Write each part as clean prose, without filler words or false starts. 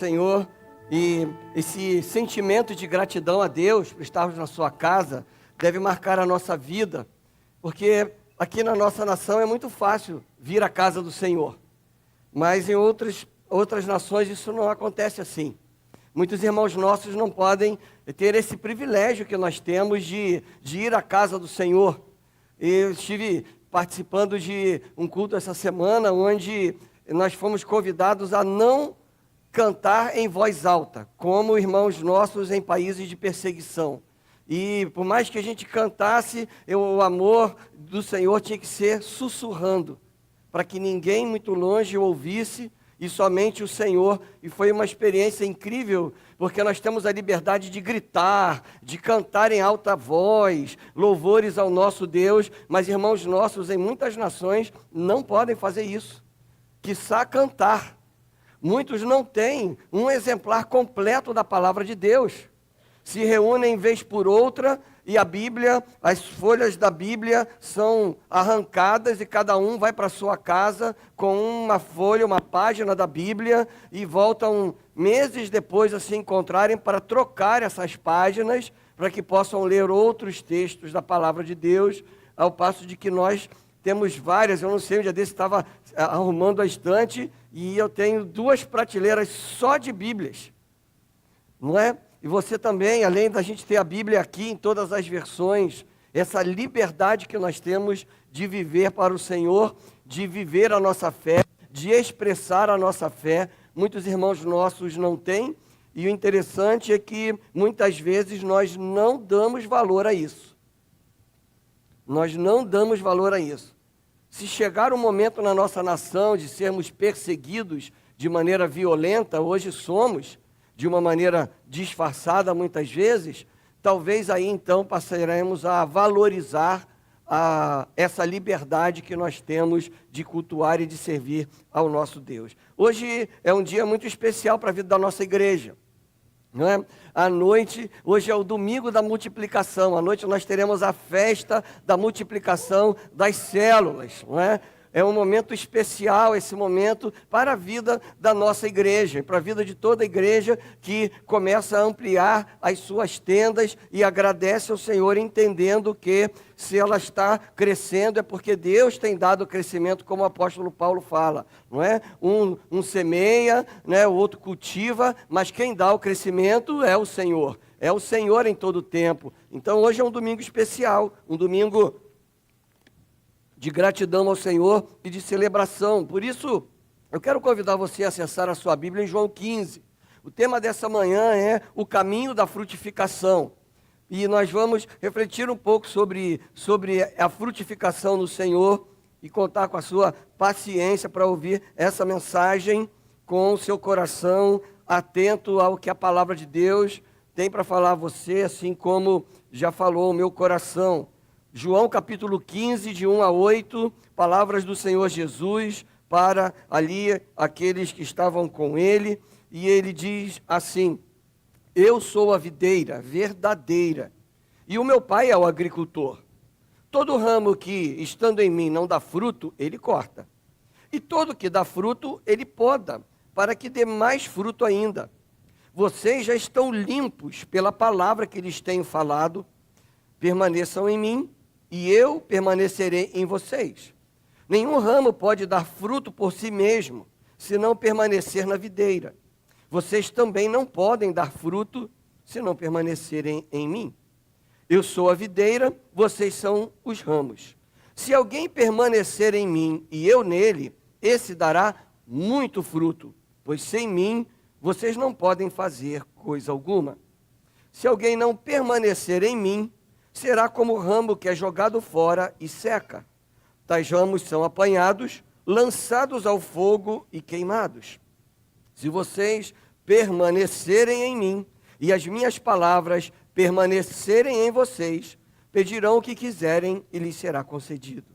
Senhor, e esse sentimento de gratidão a Deus por estarmos na sua casa deve marcar a nossa vida, porque aqui na nossa nação é muito fácil vir à casa do Senhor, mas em outras nações isso não acontece assim. Muitos irmãos nossos não podem ter esse privilégio que nós temos de ir à casa do Senhor. Eu estive participando de um culto essa semana, onde nós fomos convidados a não cantar em voz alta, como irmãos nossos em países de perseguição. E por mais que a gente cantasse, o amor do Senhor tinha que ser sussurrando, para que ninguém muito longe ouvisse, e somente o Senhor. E foi uma experiência incrível, porque nós temos a liberdade de gritar, de cantar em alta voz, louvores ao nosso Deus, mas irmãos nossos em muitas nações não podem fazer isso, quiçá cantar. Muitos não têm um exemplar completo da palavra de Deus. Se reúnem vez por outra e a Bíblia, as folhas da Bíblia são arrancadas e cada um vai para sua casa com uma folha, uma página da Bíblia e voltam meses depois a se encontrarem para trocar essas páginas para que possam ler outros textos da palavra de Deus, ao passo de que nós temos várias. Eu não sei, um dia desse estava arrumando a estante e eu tenho 2 prateleiras só de Bíblias, não é? E você também, além da gente ter a Bíblia aqui em todas as versões, essa liberdade que nós temos de viver para o Senhor, de viver a nossa fé, de expressar a nossa fé, muitos irmãos nossos não têm, e o interessante é que muitas vezes nós não damos valor a isso. Nós não damos valor a isso. Se chegar um momento na nossa nação de sermos perseguidos de maneira violenta, hoje somos, de uma maneira disfarçada muitas vezes, talvez aí então passaremos a valorizar essa liberdade que nós temos de cultuar e de servir ao nosso Deus. Hoje é um dia muito especial para a vida da nossa igreja, não é? À noite, hoje é o domingo da multiplicação, à noite nós teremos a festa da multiplicação das células, não é? É um momento especial esse momento para a vida da nossa igreja, para a vida de toda a igreja que começa a ampliar as suas tendas e agradece ao Senhor, entendendo que se ela está crescendo é porque Deus tem dado crescimento, como o apóstolo Paulo fala, não é? Um semeia, né? O outro cultiva, mas quem dá o crescimento é o Senhor em todo o tempo. Então hoje é um domingo especial, um domingo de gratidão ao Senhor e de celebração. Por isso, eu quero convidar você a acessar a sua Bíblia em João 15. O tema dessa manhã é o caminho da frutificação. E nós vamos refletir um pouco sobre a frutificação no Senhor e contar com a sua paciência para ouvir essa mensagem com o seu coração atento ao que a palavra de Deus tem para falar a você, assim como já falou o meu coração. João capítulo 15, de 1 a 8, palavras do Senhor Jesus para ali aqueles que estavam com ele, e ele diz assim: eu sou a videira verdadeira, e o meu pai é o agricultor. Todo ramo que, estando em mim, não dá fruto, ele corta, e todo que dá fruto, ele poda, para que dê mais fruto ainda. Vocês já estão limpos pela palavra que lhes tenho falado. Permaneçam em mim, e eu permanecerei em vocês. Nenhum ramo pode dar fruto por si mesmo, se não permanecer na videira. Vocês também não podem dar fruto, se não permanecerem em mim. Eu sou a videira, vocês são os ramos. Se alguém permanecer em mim e eu nele, esse dará muito fruto, pois sem mim vocês não podem fazer coisa alguma. Se alguém não permanecer em mim, será como o ramo que é jogado fora e seca. Tais ramos são apanhados, lançados ao fogo e queimados. Se vocês permanecerem em mim e as minhas palavras permanecerem em vocês, pedirão o que quiserem e lhes será concedido.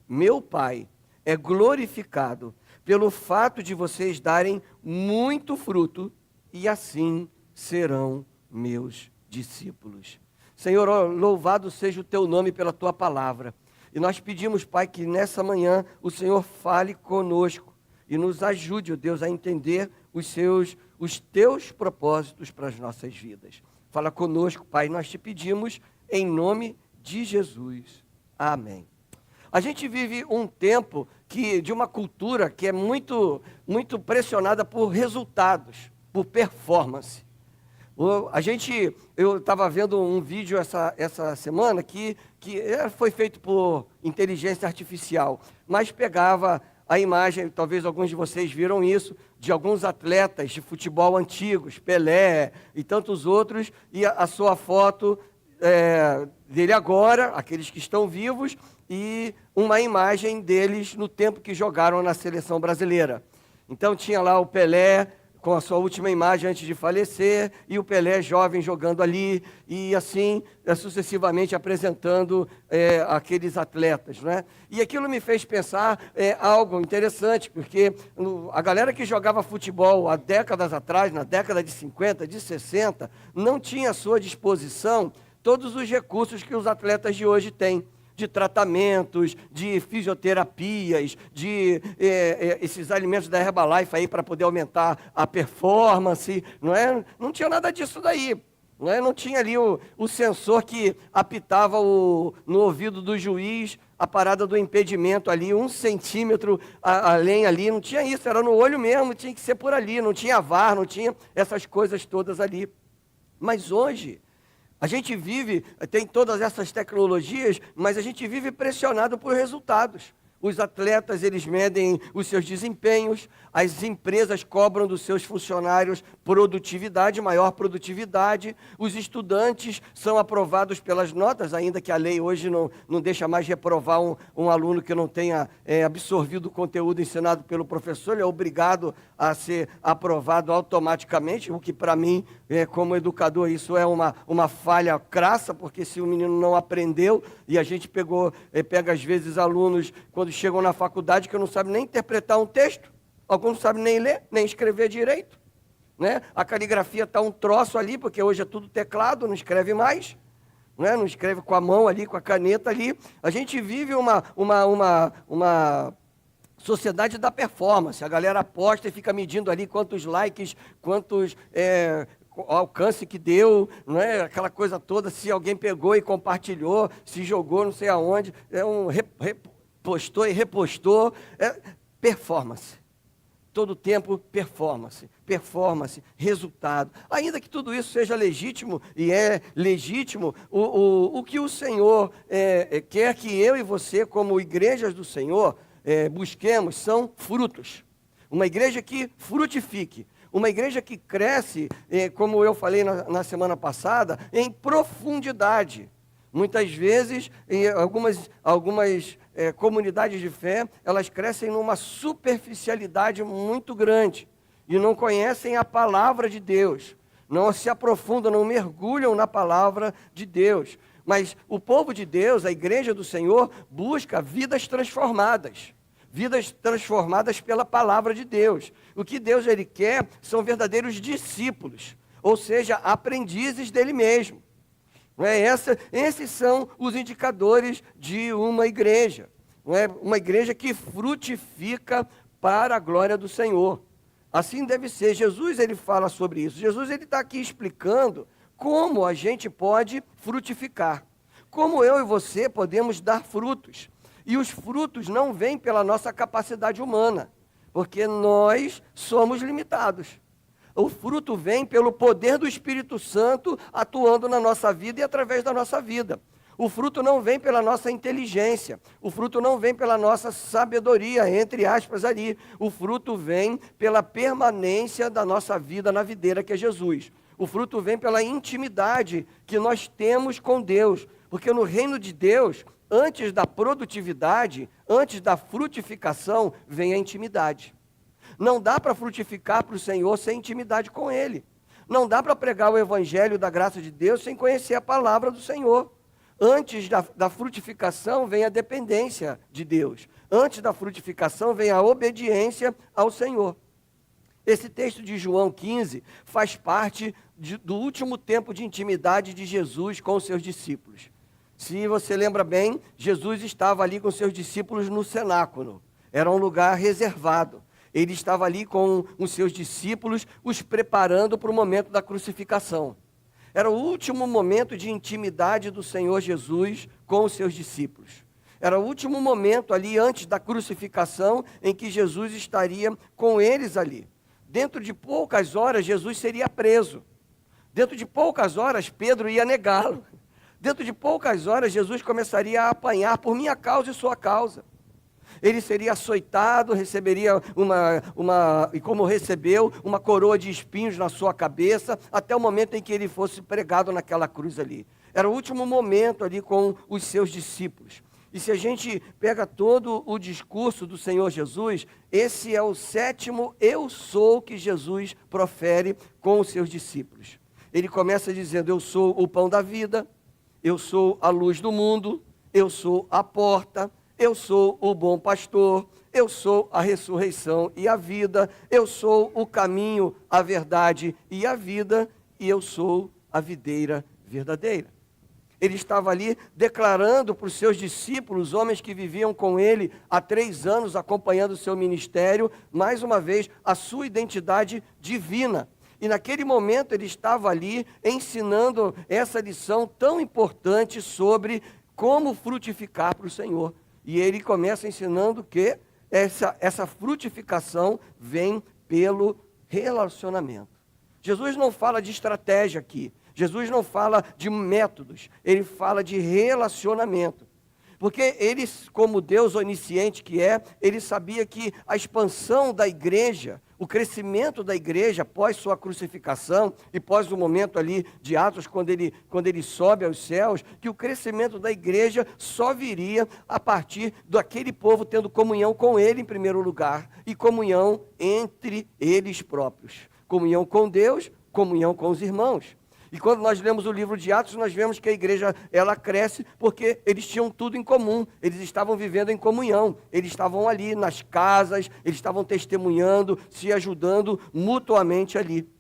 Meu Pai é glorificado pelo fato de vocês darem muito fruto e assim serão meus discípulos. Senhor, louvado seja o teu nome pela tua palavra. E nós pedimos, Pai, que nessa manhã o Senhor fale conosco e nos ajude, ó Deus, a entender os os teus propósitos para as nossas vidas. Fala conosco, Pai, nós te pedimos em nome de Jesus. Amém. A gente vive um tempo de uma cultura que é muito pressionada por resultados, por performance. Eu estava vendo um vídeo essa semana que foi feito por inteligência artificial, mas pegava a imagem, talvez alguns de vocês viram isso, de alguns atletas de futebol antigos, Pelé e tantos outros, e a sua foto dele agora, aqueles que estão vivos, e uma imagem deles no tempo que jogaram na seleção brasileira. Então tinha lá o Pelé com a sua última imagem antes de falecer, e o Pelé jovem jogando ali, e assim sucessivamente apresentando aqueles atletas, não é? E aquilo me fez pensar algo interessante, porque a galera que jogava futebol há décadas atrás, na década de 50, de 60, não tinha à sua disposição todos os recursos que os atletas de hoje têm, de tratamentos, de fisioterapias, de esses alimentos da Herbalife aí para poder aumentar a performance, não é? Não tinha nada disso daí. Não tinha ali o sensor que apitava no ouvido do juiz, a parada do impedimento ali, 1 centímetro além ali, não tinha isso, era no olho mesmo, tinha que ser por ali, não tinha VAR, não tinha essas coisas todas ali. Mas hoje, a gente tem todas essas tecnologias, mas a gente vive pressionado por resultados. Os atletas, eles medem os seus desempenhos, as empresas cobram dos seus funcionários produtividade, maior produtividade, os estudantes são aprovados pelas notas, ainda que a lei hoje não deixa mais reprovar um aluno que não tenha absorvido o conteúdo ensinado pelo professor, ele é obrigado a ser aprovado automaticamente, o que para mim, como educador, isso é uma falha crassa, porque se o menino não aprendeu, e a gente pega às vezes alunos, quando chegam na faculdade, que não sabem nem interpretar um texto, alguns não sabem nem ler, nem escrever direito, né? A caligrafia está um troço ali, porque hoje é tudo teclado, não escreve mais, né? Não escreve com a mão ali, com a caneta ali. A gente vive uma sociedade da performance, a galera aposta e fica medindo ali quantos likes, quantos alcance que deu, não é? Aquela coisa toda, se alguém pegou e compartilhou, se jogou não sei aonde, postou e repostou, performance. Todo tempo, performance, resultado. Ainda que tudo isso seja legítimo, e é legítimo, o que o Senhor quer que eu e você, como igrejas do Senhor, busquemos são frutos. Uma igreja que frutifique. Uma igreja que cresce, como eu falei na semana passada, em profundidade. Muitas vezes, em algumas comunidades de fé, elas crescem numa superficialidade muito grande e não conhecem a palavra de Deus, não se aprofundam, não mergulham na palavra de Deus. Mas o povo de Deus, a igreja do Senhor, busca vidas transformadas pela palavra de Deus. O que Deus ele quer são verdadeiros discípulos, ou seja, aprendizes dele mesmo. Não é? Esses são os indicadores de uma igreja. Não é? Uma igreja que frutifica para a glória do Senhor. Assim deve ser. Jesus ele fala sobre isso. Jesus ele está aqui explicando como a gente pode frutificar. Como eu e você podemos dar frutos. E os frutos não vêm pela nossa capacidade humana, porque nós somos limitados. O fruto vem pelo poder do Espírito Santo atuando na nossa vida e através da nossa vida. O fruto não vem pela nossa inteligência. O fruto não vem pela nossa sabedoria, entre aspas ali. O fruto vem pela permanência da nossa vida na videira que é Jesus. O fruto vem pela intimidade que nós temos com Deus. Porque no reino de Deus, antes da produtividade, antes da frutificação, vem a intimidade. Não dá para frutificar para o Senhor sem intimidade com Ele. Não dá para pregar o evangelho da graça de Deus sem conhecer a palavra do Senhor. Antes da frutificação vem a dependência de Deus. Antes da frutificação vem a obediência ao Senhor. Esse texto de João 15 faz parte do último tempo de intimidade de Jesus com os seus discípulos. Se você lembra bem, Jesus estava ali com seus discípulos no cenáculo. Era um lugar reservado. Ele estava ali com os seus discípulos, os preparando para o momento da crucificação. Era o último momento de intimidade do Senhor Jesus com os seus discípulos. Era o último momento ali antes da crucificação em que Jesus estaria com eles ali. Dentro de poucas horas, Jesus seria preso. Dentro de poucas horas, Pedro ia negá-lo. Dentro de poucas horas, Jesus começaria a apanhar por minha causa e sua causa. Ele seria açoitado, receberia e como recebeu, uma coroa de espinhos na sua cabeça, até o momento em que ele fosse pregado naquela cruz ali. Era o último momento ali com os seus discípulos. E se a gente pega todo o discurso do Senhor Jesus, esse é o 7º eu sou que Jesus profere com os seus discípulos. Ele começa dizendo, eu sou o pão da vida, eu sou a luz do mundo, eu sou a porta, eu sou o bom pastor, eu sou a ressurreição e a vida, eu sou o caminho, a verdade e a vida, e eu sou a videira verdadeira. Ele estava ali declarando para os seus discípulos, homens que viviam com ele há 3 anos, acompanhando o seu ministério, mais uma vez, a sua identidade divina. E naquele momento ele estava ali ensinando essa lição tão importante sobre como frutificar para o Senhor. E ele começa ensinando que essa frutificação vem pelo relacionamento. Jesus não fala de estratégia aqui. Jesus não fala de métodos. Ele fala de relacionamento. Porque ele, como Deus onisciente que é, ele sabia que a expansão da igreja, o crescimento da igreja após sua crucificação e pós o momento ali de Atos, quando ele sobe aos céus, que o crescimento da igreja só viria a partir daquele povo tendo comunhão com ele em primeiro lugar e comunhão entre eles próprios. Comunhão com Deus, comunhão com os irmãos. E quando nós lemos o livro de Atos, nós vemos que a igreja, ela cresce porque eles tinham tudo em comum. Eles estavam vivendo em comunhão. Eles estavam ali nas casas, eles estavam testemunhando, se ajudando mutuamente ali.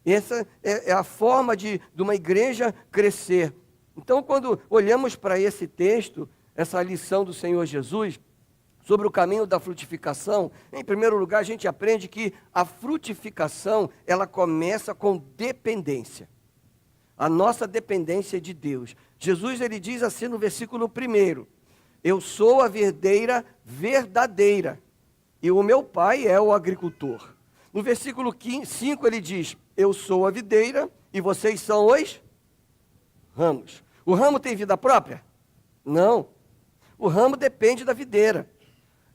Essa é a forma de uma igreja crescer. Então, quando olhamos para esse texto, essa lição do Senhor Jesus, sobre o caminho da frutificação, em primeiro lugar, a gente aprende que a frutificação, ela começa com dependência. A nossa dependência de Deus. Jesus, ele diz assim no versículo 1, eu sou a videira verdadeira, e o meu pai é o agricultor. No versículo 5 ele diz, eu sou a videira, e vocês são os ramos. O ramo tem vida própria? Não. O ramo depende da videira.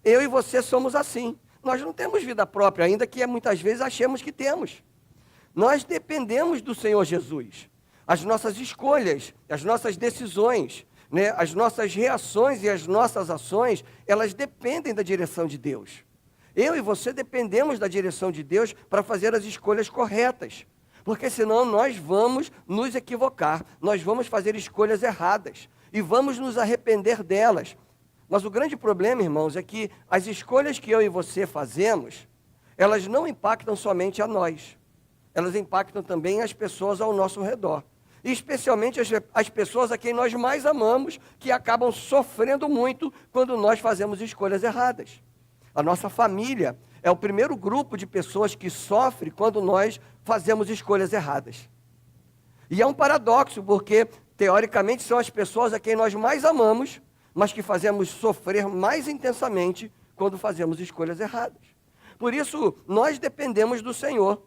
Eu e você somos assim. Nós não temos vida própria, ainda que muitas vezes achemos que temos. Nós dependemos do Senhor Jesus. As nossas escolhas, as nossas decisões, né, as nossas reações e as nossas ações, elas dependem da direção de Deus. Eu e você dependemos da direção de Deus para fazer as escolhas corretas, porque senão nós vamos nos equivocar, nós vamos fazer escolhas erradas e vamos nos arrepender delas. Mas o grande problema, irmãos, é que as escolhas que eu e você fazemos, elas não impactam somente a nós, elas impactam também as pessoas ao nosso redor. E especialmente as pessoas a quem nós mais amamos, que acabam sofrendo muito quando nós fazemos escolhas erradas. A nossa família é o primeiro grupo de pessoas que sofre quando nós fazemos escolhas erradas. E é um paradoxo, porque teoricamente são as pessoas a quem nós mais amamos, mas que fazemos sofrer mais intensamente quando fazemos escolhas erradas. Por isso, nós dependemos do Senhor.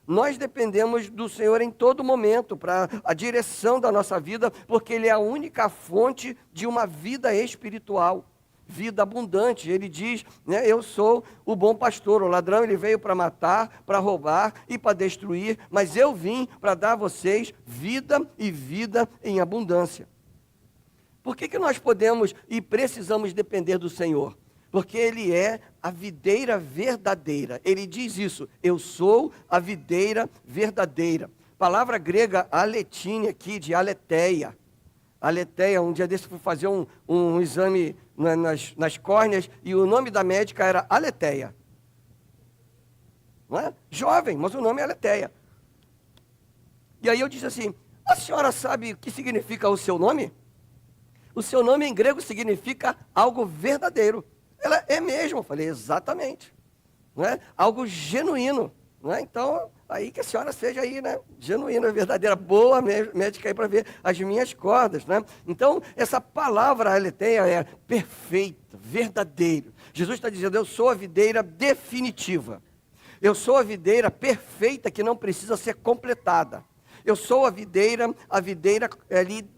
Nós dependemos do Senhor em todo momento, para a direção da nossa vida, porque Ele é a única fonte de uma vida espiritual, vida abundante. Ele diz, né, eu sou o bom pastor, o ladrão ele veio para matar, para roubar e para destruir, mas eu vim para dar a vocês vida e vida em abundância. Por que nós podemos e precisamos depender do Senhor? Porque Ele é a videira verdadeira. Ele diz isso, eu sou a videira verdadeira. Palavra grega aletine aqui, de aletheia. Aletheia, um dia desse eu fui fazer um exame nas córneas e o nome da médica era aletheia. Não é? Jovem, mas o nome é aletheia. E aí eu disse assim, a senhora sabe o que significa o seu nome? O seu nome em grego significa algo verdadeiro. Ela é mesmo. Eu falei, exatamente. não é? Algo genuíno, não é? Então, aí que a senhora seja aí, né? Genuína, verdadeira, boa médica aí para ver as minhas cordas, né? Então, essa palavra aletheia é perfeita, verdadeiro. Jesus está dizendo, eu sou a videira definitiva. Eu sou a videira perfeita que não precisa ser completada. Eu sou a videira ali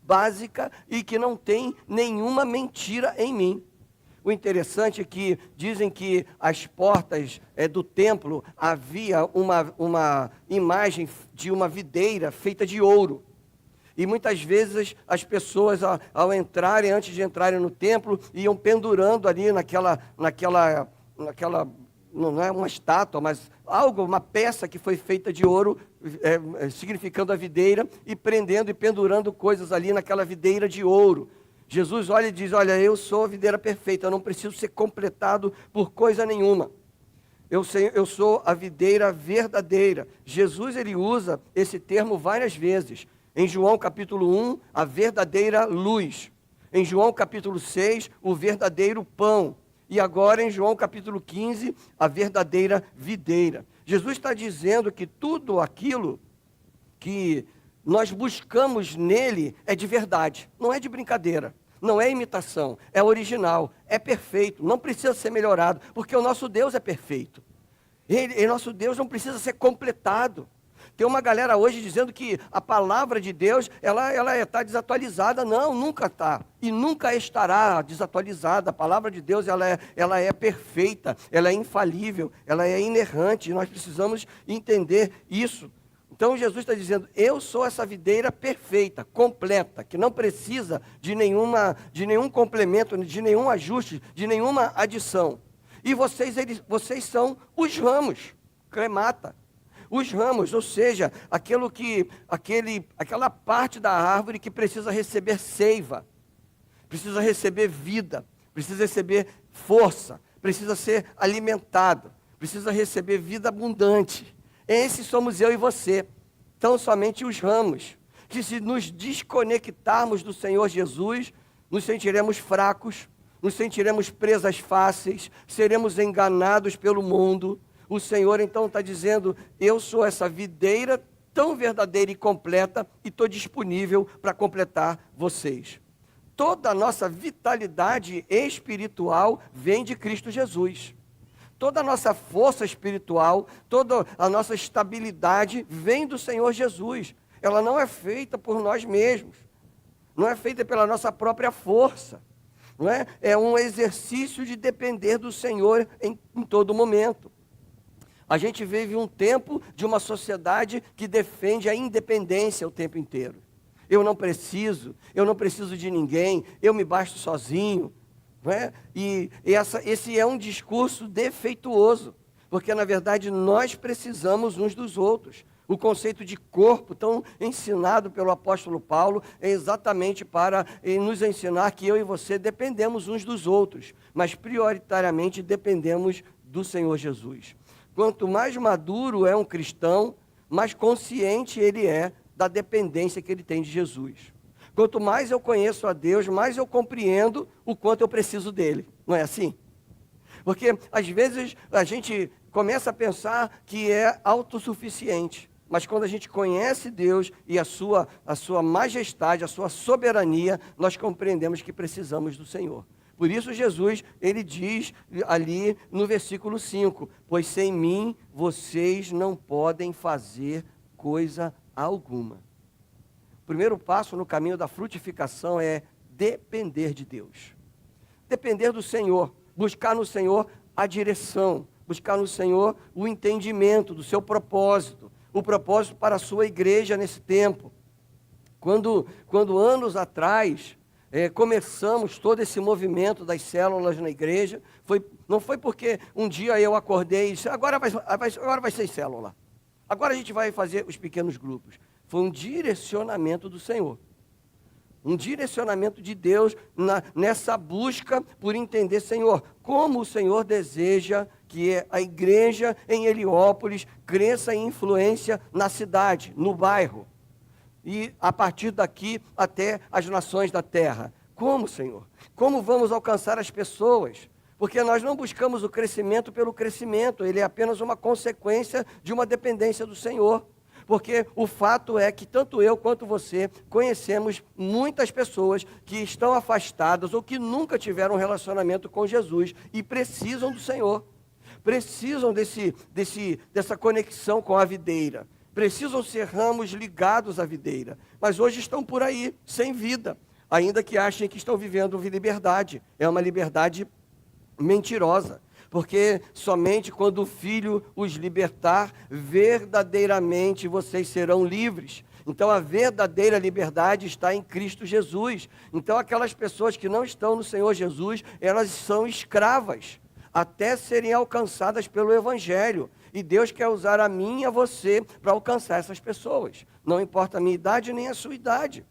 básica e que não tem nenhuma mentira em mim. O interessante é que dizem que as portas do templo havia uma imagem de uma videira feita de ouro. E muitas vezes as pessoas, ao entrarem, antes de entrarem no templo, iam pendurando ali naquela não é uma estátua, mas algo, uma peça que foi feita de ouro, significando a videira, e prendendo e pendurando coisas ali naquela videira de ouro. Jesus olha e diz, olha, eu sou a videira perfeita, eu não preciso ser completado por coisa nenhuma. Eu sou a videira verdadeira. Jesus, ele usa esse termo várias vezes. Em João capítulo 1, a verdadeira luz. Em João capítulo 6, o verdadeiro pão. E agora em João capítulo 15, a verdadeira videira. Jesus está dizendo que tudo aquilo que nós buscamos nele é de verdade, não é de brincadeira, não é imitação, é original, é perfeito, não precisa ser melhorado, porque o nosso Deus é perfeito. Nosso Deus não precisa ser completado. Tem uma galera hoje dizendo que a palavra de Deus, ela está desatualizada. Não, nunca está. E nunca estará desatualizada. A palavra de Deus, ela é perfeita, ela é infalível, ela é inerrante. E nós precisamos entender isso. Então Jesus está dizendo, eu sou essa videira perfeita, completa, que não precisa de nenhum complemento, de nenhum ajuste, de nenhuma adição. E vocês são os ramos, cremata. Os ramos, ou seja, aquela parte da árvore que precisa receber seiva, precisa receber vida, precisa receber força, precisa ser alimentado, precisa receber vida abundante. Esses somos eu e você. Então, somente os ramos, que se nos desconectarmos do Senhor Jesus, nos sentiremos fracos, nos sentiremos presas fáceis, seremos enganados pelo mundo. O Senhor então está dizendo, eu sou essa videira tão verdadeira e completa e estou disponível para completar vocês. Toda a nossa vitalidade espiritual vem de Cristo Jesus. Toda a nossa força espiritual, toda a nossa estabilidade vem do Senhor Jesus. Ela não é feita por nós mesmos, não é feita pela nossa própria força. Não é? É um exercício de depender do Senhor em todo momento. A gente vive um tempo de uma sociedade que defende a independência o tempo inteiro. Eu não preciso de ninguém, eu me basto sozinho. Não é? E esse é um discurso defeituoso, porque na verdade nós precisamos uns dos outros. O conceito de corpo, tão ensinado pelo apóstolo Paulo, é exatamente para nos ensinar que eu e você dependemos uns dos outros, mas prioritariamente dependemos do Senhor Jesus. Quanto mais maduro é um cristão, mais consciente ele é da dependência que ele tem de Jesus. Quanto mais eu conheço a Deus, mais eu compreendo o quanto eu preciso dele. Não é assim? Porque às vezes a gente começa a pensar que é autossuficiente. Mas quando a gente conhece Deus e a sua majestade, a sua soberania, nós compreendemos que precisamos do Senhor. Por isso Jesus, ele diz ali no versículo 5, pois sem mim vocês não podem fazer coisa alguma. O primeiro passo no caminho da frutificação é depender de Deus. Depender do Senhor, buscar no Senhor a direção, buscar no Senhor o entendimento do seu propósito, o propósito para a sua igreja nesse tempo. Quando anos atrás começamos todo esse movimento das células na igreja, não foi porque um dia eu acordei e disse, agora vai ser célula, agora a gente vai fazer os pequenos grupos. Foi um direcionamento do Senhor, um direcionamento de Deus nessa busca por entender, Senhor, como o Senhor deseja que a igreja em Heliópolis cresça em influência na cidade, no bairro. E a partir daqui até as nações da terra. Como, Senhor? Como vamos alcançar as pessoas? Porque nós não buscamos o crescimento pelo crescimento, ele é apenas uma consequência de uma dependência do Senhor. Porque o fato é que tanto eu quanto você conhecemos muitas pessoas que estão afastadas ou que nunca tiveram um relacionamento com Jesus e precisam do Senhor. Precisam dessa conexão com a videira. Precisam ser ramos ligados à videira. Mas hoje estão por aí, sem vida, ainda que achem que estão vivendo liberdade. É uma liberdade mentirosa. Porque somente quando o Filho os libertar, verdadeiramente vocês serão livres. Então a verdadeira liberdade está em Cristo Jesus. Então aquelas pessoas que não estão no Senhor Jesus, elas são escravas, até serem alcançadas pelo Evangelho. E Deus quer usar a mim e a você para alcançar essas pessoas. Não importa a minha idade nem a sua idade.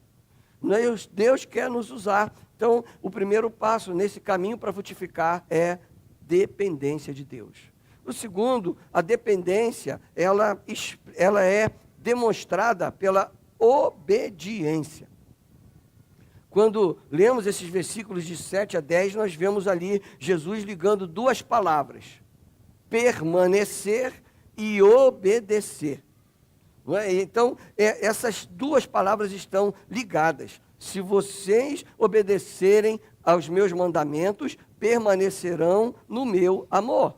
Deus quer nos usar. Então o primeiro passo nesse caminho para frutificar é dependência de Deus. O segundo, a dependência, ela é demonstrada pela obediência. Quando lemos esses versículos de 7 a 10, nós vemos ali Jesus ligando duas palavras: permanecer e obedecer. Não é? Então, essas duas palavras estão ligadas. Se vocês obedecerem aos meus mandamentos, permanecerão no meu amor.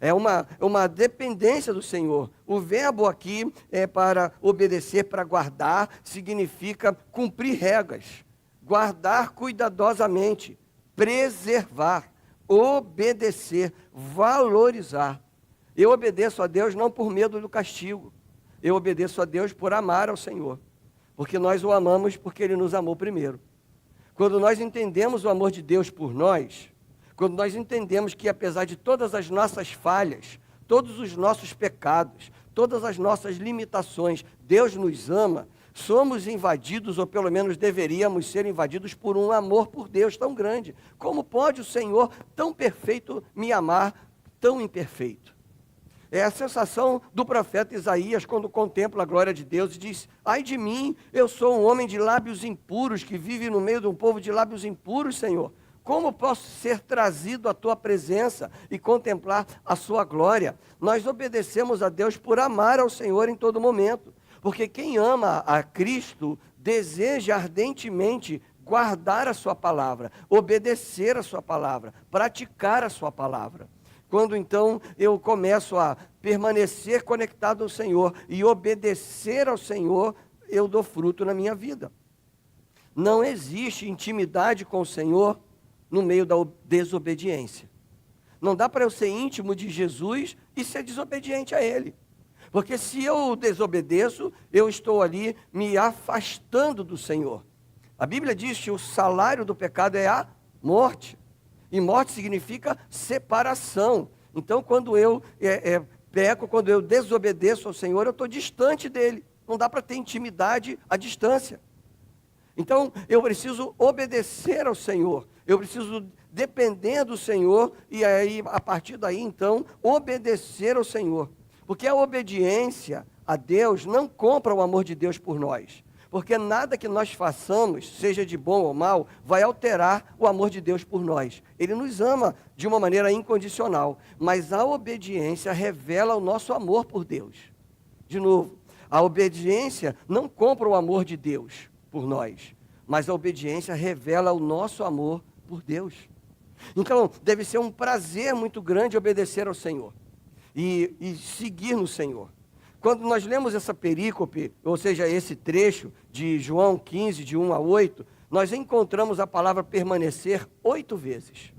É uma dependência do Senhor. O verbo aqui é para obedecer, para guardar, significa cumprir regras, guardar cuidadosamente, preservar, obedecer, valorizar. Eu obedeço a Deus não por medo do castigo, eu obedeço a Deus por amar ao Senhor, porque nós o amamos porque Ele nos amou primeiro. Quando nós entendemos o amor de Deus por nós, quando nós entendemos que apesar de todas as nossas falhas, todos os nossos pecados, todas as nossas limitações, Deus nos ama, somos invadidos, ou pelo menos deveríamos ser invadidos por um amor por Deus tão grande. Como pode o Senhor tão perfeito me amar tão imperfeito? É a sensação do profeta Isaías quando contempla a glória de Deus e diz: ai de mim, eu sou um homem de lábios impuros, que vive no meio de um povo de lábios impuros, Senhor. Como posso ser trazido à tua presença e contemplar a sua glória? Nós obedecemos a Deus por amar ao Senhor em todo momento, porque quem ama a Cristo deseja ardentemente guardar a sua palavra, obedecer a sua palavra, praticar a sua palavra. Quando então eu começo a permanecer conectado ao Senhor e obedecer ao Senhor, eu dou fruto na minha vida. Não existe intimidade com o Senhor no meio da desobediência. Não dá para eu ser íntimo de Jesus e ser desobediente a Ele. Porque se eu desobedeço, eu estou ali me afastando do Senhor. A Bíblia diz que o salário do pecado é a morte. E morte significa separação. Então, quando eu peco, quando eu desobedeço ao Senhor, eu estou distante dEle. Não dá para ter intimidade à distância. Então, eu preciso obedecer ao Senhor. Eu preciso depender do Senhor e aí, a partir daí, então, obedecer ao Senhor. Porque a obediência a Deus não compra o amor de Deus por nós. Porque nada que nós façamos, seja de bom ou mal, vai alterar o amor de Deus por nós. Ele nos ama de uma maneira incondicional, mas a obediência revela o nosso amor por Deus. De novo, a obediência não compra o amor de Deus por nós, mas a obediência revela o nosso amor por Deus. Então, deve ser um prazer muito grande obedecer ao Senhor e seguir no Senhor. Quando nós lemos essa perícope, ou seja, esse trecho de João 15, de 1 a 8, nós encontramos a palavra permanecer 8 vezes.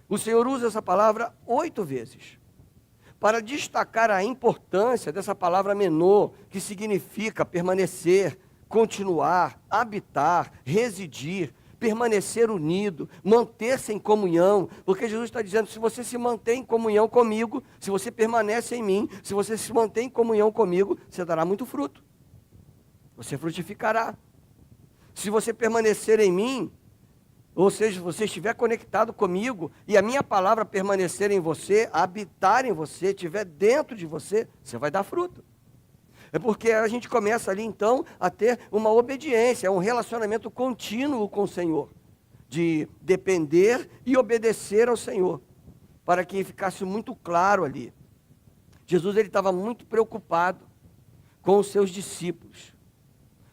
O Senhor usa essa palavra 8 vezes, para destacar a importância dessa palavra menor, que significa permanecer, continuar, habitar, residir, permanecer unido, manter-se em comunhão, porque Jesus está dizendo: se você se mantém em comunhão comigo, se você permanece em mim, se você se mantém em comunhão comigo, você dará muito fruto, você frutificará. Se você permanecer em mim, ou seja, se você estiver conectado comigo, e a minha palavra permanecer em você, habitar em você, estiver dentro de você, você vai dar fruto. É porque a gente começa ali então a ter uma obediência, um relacionamento contínuo com o Senhor. de depender e obedecer ao Senhor, para que ficasse muito claro ali. Jesus ele estava muito preocupado com os seus discípulos,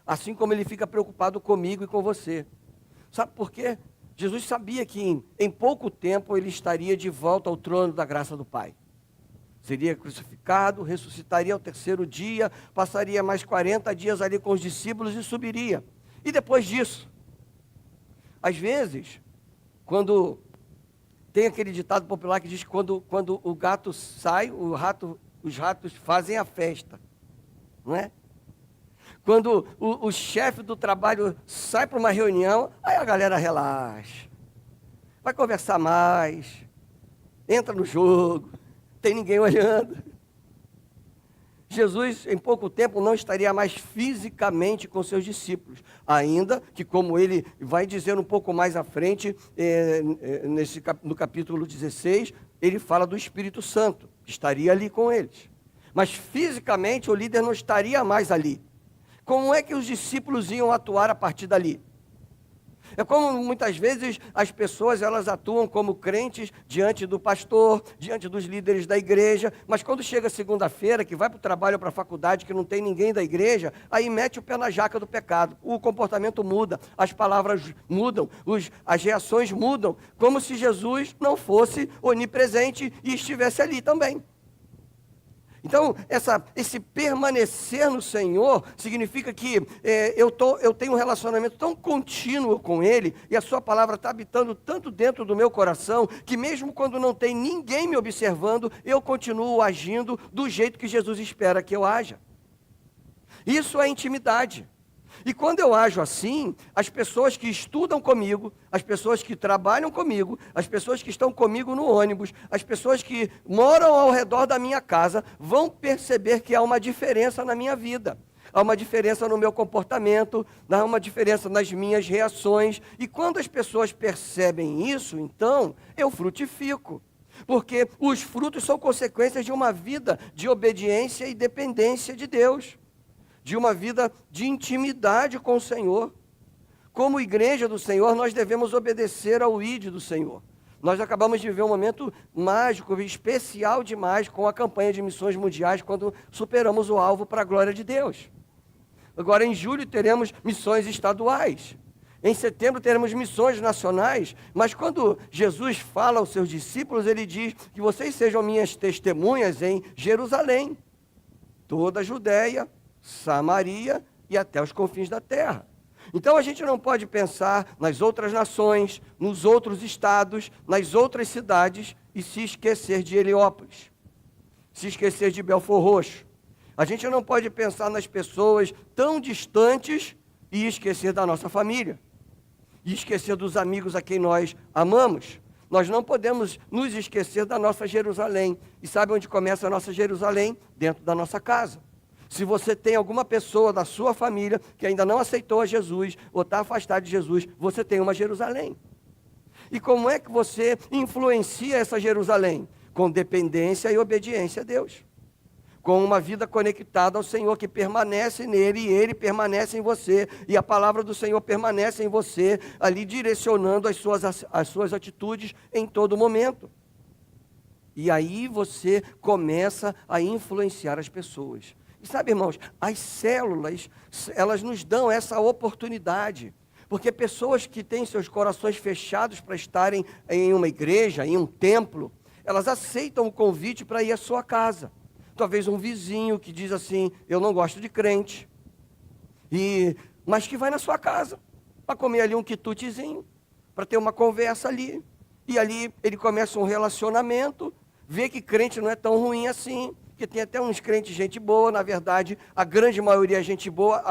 assim como ele fica preocupado comigo e com você. Sabe por quê? Jesus sabia que em pouco tempo ele estaria de volta ao trono da graça do Pai. Seria crucificado, ressuscitaria ao terceiro dia, passaria mais 40 dias ali com os discípulos e subiria. E depois disso, às vezes, quando tem aquele ditado popular que diz que quando o gato sai, os ratos fazem a festa, não é? Quando o chefe do trabalho sai para uma reunião, aí a galera relaxa, vai conversar mais, entra no jogo, tem ninguém olhando. Jesus, em pouco tempo, não estaria mais fisicamente com seus discípulos, ainda que, como ele vai dizer um pouco mais à frente, no capítulo 16, ele fala do Espírito Santo, que estaria ali com eles. Mas fisicamente o líder não estaria mais ali. Como é que os discípulos iam atuar a partir dali? É como muitas vezes as pessoas elas atuam como crentes diante do pastor, diante dos líderes da igreja, mas quando chega segunda-feira, que vai para o trabalho ou para a faculdade, que não tem ninguém da igreja, aí mete o pé na jaca do pecado. O comportamento muda, as palavras mudam, as reações mudam, como se Jesus não fosse onipresente e estivesse ali também. Então, esse permanecer no Senhor significa que eu tenho um relacionamento tão contínuo com Ele, e a sua palavra está habitando tanto dentro do meu coração, que mesmo quando não tem ninguém me observando, eu continuo agindo do jeito que Jesus espera que eu haja. Isso é intimidade. E quando eu ajo assim, as pessoas que estudam comigo, as pessoas que trabalham comigo, as pessoas que estão comigo no ônibus, as pessoas que moram ao redor da minha casa, vão perceber que há uma diferença na minha vida. Há uma diferença no meu comportamento, há uma diferença nas minhas reações. E quando as pessoas percebem isso, então, eu frutifico. Porque os frutos são consequências de uma vida de obediência e dependência de Deus, de uma vida de intimidade com o Senhor. Como igreja do Senhor, nós devemos obedecer ao ID do Senhor. Nós acabamos de viver um momento mágico, especial demais, com a campanha de missões mundiais, quando superamos o alvo para a glória de Deus. Agora, em julho, teremos missões estaduais. Em setembro, teremos missões nacionais. Mas quando Jesus fala aos seus discípulos, ele diz que vocês sejam minhas testemunhas em Jerusalém, toda a Judéia, Samaria e até os confins da terra. Então a gente não pode pensar nas outras nações, nos outros estados, nas outras cidades e se esquecer de Heliópolis, se esquecer de Belfor Roxo. A gente não pode pensar nas pessoas tão distantes e esquecer da nossa família, e esquecer dos amigos a quem nós amamos. Nós não podemos nos esquecer da nossa Jerusalém. E sabe onde começa a nossa Jerusalém? Dentro da nossa casa. Se você tem alguma pessoa da sua família que ainda não aceitou a Jesus ou está afastado de Jesus, você tem uma Jerusalém. E como é que você influencia essa Jerusalém? Com dependência e obediência a Deus. Com uma vida conectada ao Senhor que permanece nele e ele permanece em você. E a palavra do Senhor permanece em você, ali direcionando as suas atitudes em todo momento. E aí você começa a influenciar as pessoas. E sabe, irmãos, as células, elas nos dão essa oportunidade, porque pessoas que têm seus corações fechados para estarem em uma igreja, em um templo, elas aceitam o convite para ir à sua casa. Talvez um vizinho que diz assim, eu não gosto de crente, mas que vai na sua casa, para comer ali um quitutezinho, para ter uma conversa ali, e ali ele começa um relacionamento, vê que crente não é tão ruim assim, porque tem até uns crentes gente boa, na verdade, a grande maioria é gente boa,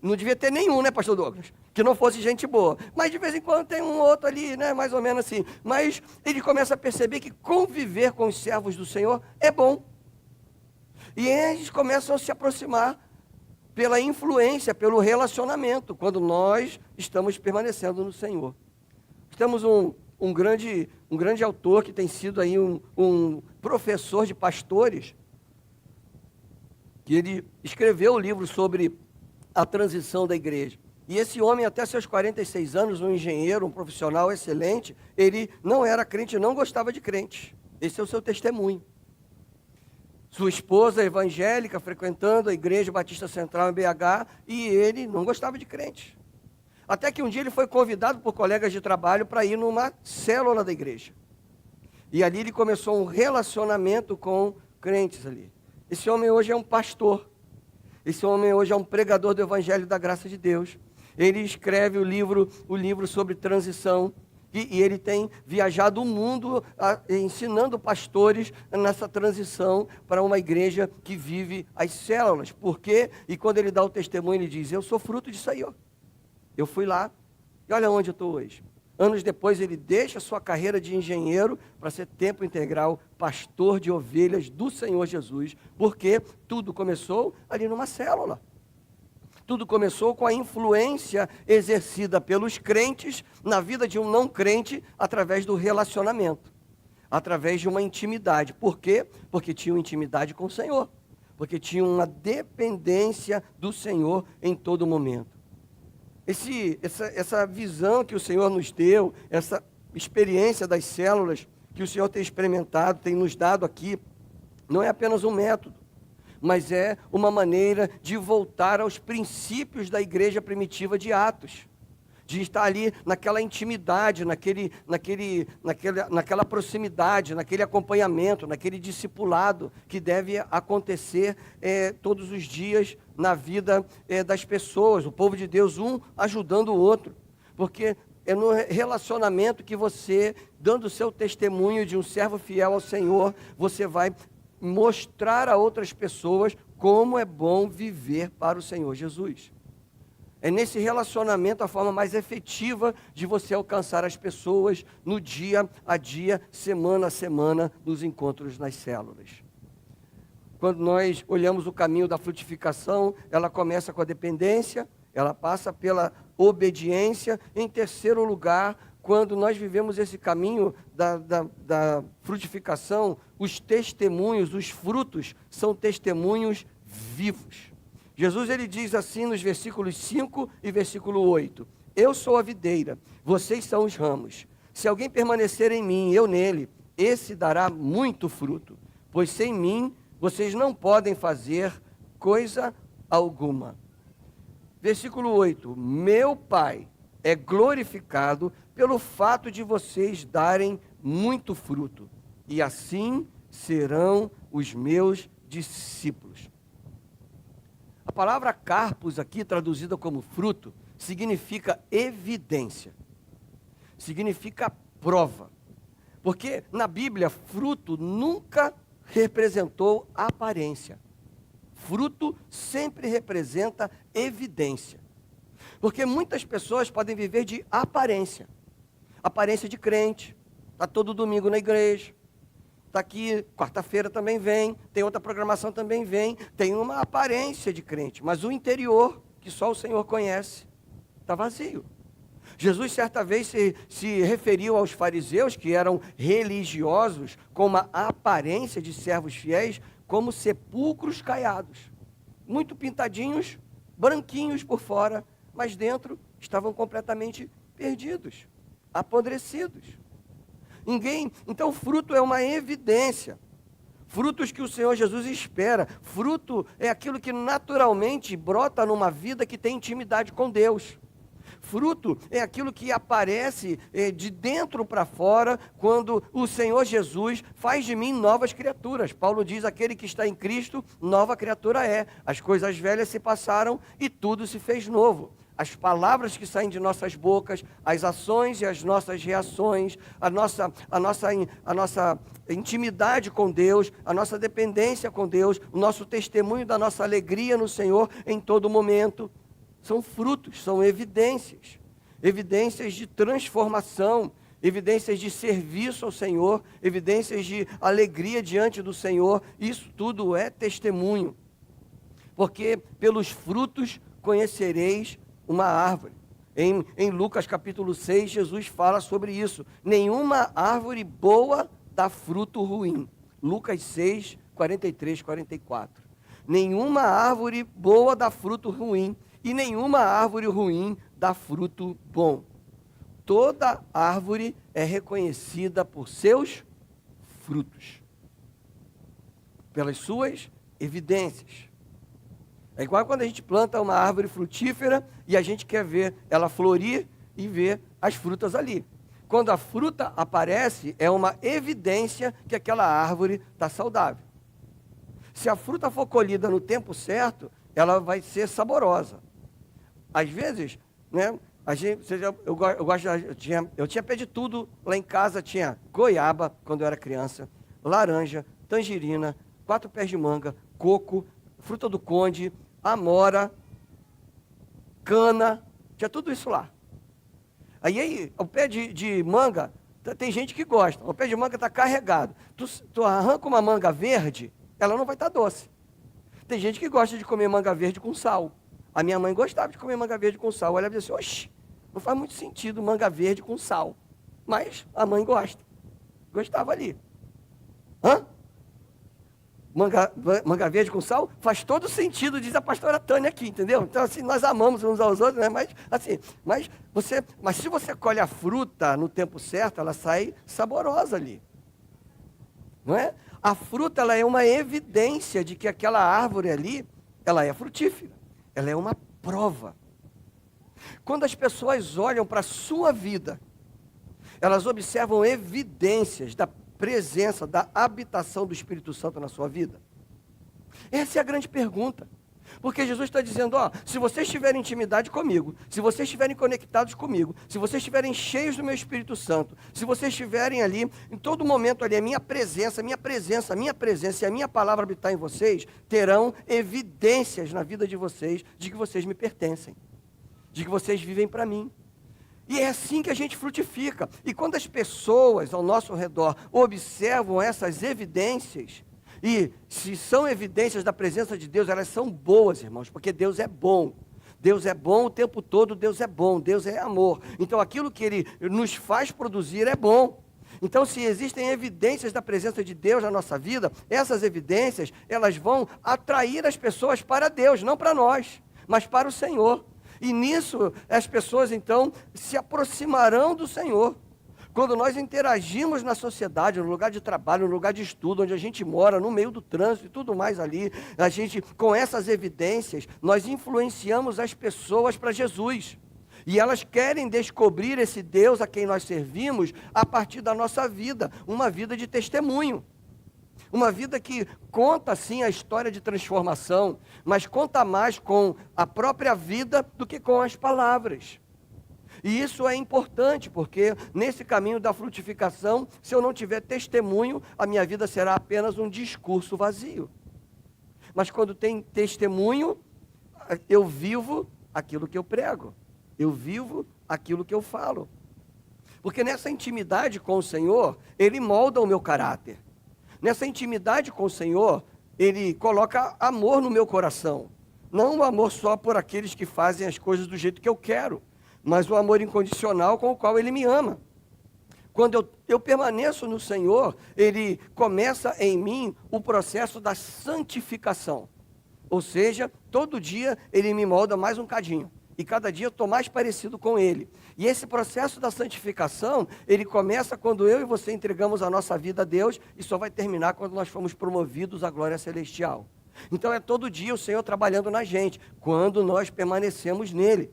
não devia ter nenhum, né, pastor Douglas, que não fosse gente boa, mas de vez em quando tem um outro ali, né, mais ou menos assim, mas ele começa a perceber que conviver com os servos do Senhor é bom, e eles começam a se aproximar pela influência, pelo relacionamento, quando nós estamos permanecendo no Senhor. Temos um grande autor que tem sido aí um professor de pastores, que ele escreveu um livro sobre a transição da igreja. E esse homem, até seus 46 anos, um engenheiro, um profissional excelente, ele não era crente, não gostava de crente. Esse é o seu testemunho. Sua esposa evangélica, frequentando a Igreja Batista Central em BH, e ele não gostava de crente. Até que um dia ele foi convidado por colegas de trabalho para ir numa célula da igreja. E ali ele começou um relacionamento com crentes ali. Esse homem hoje é um pastor. Esse homem hoje é um pregador do Evangelho da Graça de Deus. Ele escreve o livro sobre transição. E ele tem viajado o mundo ensinando pastores nessa transição para uma igreja que vive as células. Por quê? E quando ele dá o testemunho, ele diz, eu sou fruto disso aí, ó. Eu fui lá e olha onde eu estou hoje. Anos depois ele deixa sua carreira de engenheiro para ser tempo integral, pastor de ovelhas do Senhor Jesus. Porque tudo começou ali numa célula. Tudo começou com a influência exercida pelos crentes na vida de um não crente através do relacionamento, através de uma intimidade. Por quê? Porque tinham intimidade com o Senhor, porque tinham uma dependência do Senhor em todo momento. Essa visão que o Senhor nos deu, essa experiência das células que o Senhor tem experimentado, tem nos dado aqui, não é apenas um método, mas é uma maneira de voltar aos princípios da igreja primitiva de Atos, de estar ali naquela intimidade, naquela proximidade, naquele acompanhamento, naquele discipulado que deve acontecer todos os dias na vida das pessoas, o povo de Deus, um ajudando o outro, porque é no relacionamento que você, dando o seu testemunho de um servo fiel ao Senhor, você vai mostrar a outras pessoas como é bom viver para o Senhor Jesus. É nesse relacionamento a forma mais efetiva de você alcançar as pessoas no dia a dia, semana a semana, nos encontros nas células. Quando nós olhamos o caminho da frutificação, ela começa com a dependência, ela passa pela obediência. Em terceiro lugar, quando nós vivemos esse caminho da frutificação, os testemunhos, os frutos, são testemunhos vivos. Jesus ele diz assim nos versículos 5 e versículo 8, eu sou a videira, vocês são os ramos. Se alguém permanecer em mim e eu nele, esse dará muito fruto, pois sem mim vocês não podem fazer coisa alguma. Versículo 8, meu Pai é glorificado pelo fato de vocês darem muito fruto, e assim serão os meus discípulos. A palavra carpos aqui, traduzida como fruto, significa evidência, significa prova. Porque na Bíblia, fruto nunca representou aparência. Fruto sempre representa evidência. Porque muitas pessoas podem viver de aparência. Aparência de crente, está todo domingo na igreja, está aqui, quarta-feira também vem, tem outra programação também vem, tem uma aparência de crente, mas o interior, que só o Senhor conhece, está vazio. Jesus certa vez se referiu aos fariseus, que eram religiosos, com uma aparência de servos fiéis, como sepulcros caiados, muito pintadinhos, branquinhos por fora, mas dentro estavam completamente perdidos, apodrecidos. Então, fruto é uma evidência. Frutos que o Senhor Jesus espera. Fruto é aquilo que naturalmente brota numa vida que tem intimidade com Deus. Fruto é aquilo que aparece de dentro para fora, quando o Senhor Jesus faz de mim novas criaturas. Paulo diz, aquele que está em Cristo, nova criatura é. As coisas velhas se passaram e tudo se fez novo. As palavras que saem de nossas bocas, as ações e as nossas reações, a nossa intimidade com Deus, a nossa dependência com Deus, o nosso testemunho da nossa alegria no Senhor em todo momento, são frutos, são evidências. Evidências de transformação, evidências de serviço ao Senhor, evidências de alegria diante do Senhor. Isso tudo é testemunho. Porque pelos frutos conhecereis uma árvore. Em Lucas capítulo 6, Jesus fala sobre isso. Nenhuma árvore boa dá fruto ruim. Lucas 6, 43, 44. Nenhuma árvore boa dá fruto ruim, e nenhuma árvore ruim dá fruto bom. Toda árvore é reconhecida por seus frutos, pelas suas evidências. É igual quando a gente planta uma árvore frutífera e a gente quer ver ela florir e ver as frutas ali. Quando a fruta aparece, é uma evidência que aquela árvore está saudável. Se a fruta for colhida no tempo certo, ela vai ser saborosa. Às vezes, né, eu tinha pé de tudo lá em casa, tinha goiaba, quando eu era criança, laranja, tangerina, 4 pés de manga, coco, fruta do conde, amora, cana, tinha tudo isso lá. Aí o pé de manga, tem gente que gosta, o pé de manga está carregado. Tu arranca uma manga verde, ela não vai estar doce. Tem gente que gosta de comer manga verde com sal. A minha mãe gostava de comer manga verde com sal. Ela dizia assim, oxe, não faz muito sentido manga verde com sal. Mas a mãe gosta. Gostava ali. Hã? Manga verde com sal faz todo sentido, diz a pastora Tânia aqui, entendeu? Então, assim, nós amamos uns aos outros, né? Mas se você colhe a fruta no tempo certo, ela sai saborosa ali. Não é? A fruta, ela é uma evidência de que aquela árvore ali, ela é frutífera. Ela é uma prova. Quando as pessoas olham para a sua vida, elas observam evidências da presença, da habitação do Espírito Santo na sua vida? Essa é a grande pergunta. Porque Jesus está dizendo, ó, se vocês tiverem intimidade comigo, se vocês estiverem conectados comigo, se vocês estiverem cheios do meu Espírito Santo, se vocês estiverem ali, em todo momento ali, a minha presença e a minha palavra habitar em vocês, terão evidências na vida de vocês, de que vocês me pertencem, de que vocês vivem para mim. E é assim que a gente frutifica. E quando as pessoas ao nosso redor observam essas evidências, e se são evidências da presença de Deus, elas são boas, irmãos, porque Deus é bom. Deus é bom o tempo todo, Deus é bom, Deus é amor. Então aquilo que Ele nos faz produzir é bom. Então, se existem evidências da presença de Deus na nossa vida, essas evidências, elas vão atrair as pessoas para Deus, não para nós, mas para o Senhor. E nisso, as pessoas, então, se aproximarão do Senhor. Quando nós interagimos na sociedade, no lugar de trabalho, no lugar de estudo, onde a gente mora, no meio do trânsito e tudo mais ali, a gente, com essas evidências, nós influenciamos as pessoas para Jesus. E elas querem descobrir esse Deus a quem nós servimos a partir da nossa vida, uma vida de testemunho. Uma vida que conta, sim, a história de transformação, mas conta mais com a própria vida do que com as palavras. E isso é importante, porque nesse caminho da frutificação, se eu não tiver testemunho, a minha vida será apenas um discurso vazio. Mas quando tem testemunho, eu vivo aquilo que eu prego, eu vivo aquilo que eu falo. Porque nessa intimidade com o Senhor, Ele molda o meu caráter. Nessa intimidade com o Senhor, Ele coloca amor no meu coração. Não o amor só por aqueles que fazem as coisas do jeito que eu quero, mas o amor incondicional com o qual Ele me ama. Quando eu permaneço no Senhor, Ele começa em mim o processo da santificação. Ou seja, todo dia Ele me molda mais um cadinho. E cada dia eu estou mais parecido com Ele. E esse processo da santificação, ele começa quando eu e você entregamos a nossa vida a Deus e só vai terminar quando nós formos promovidos à glória celestial. Então é todo dia o Senhor trabalhando na gente, quando nós permanecemos nele.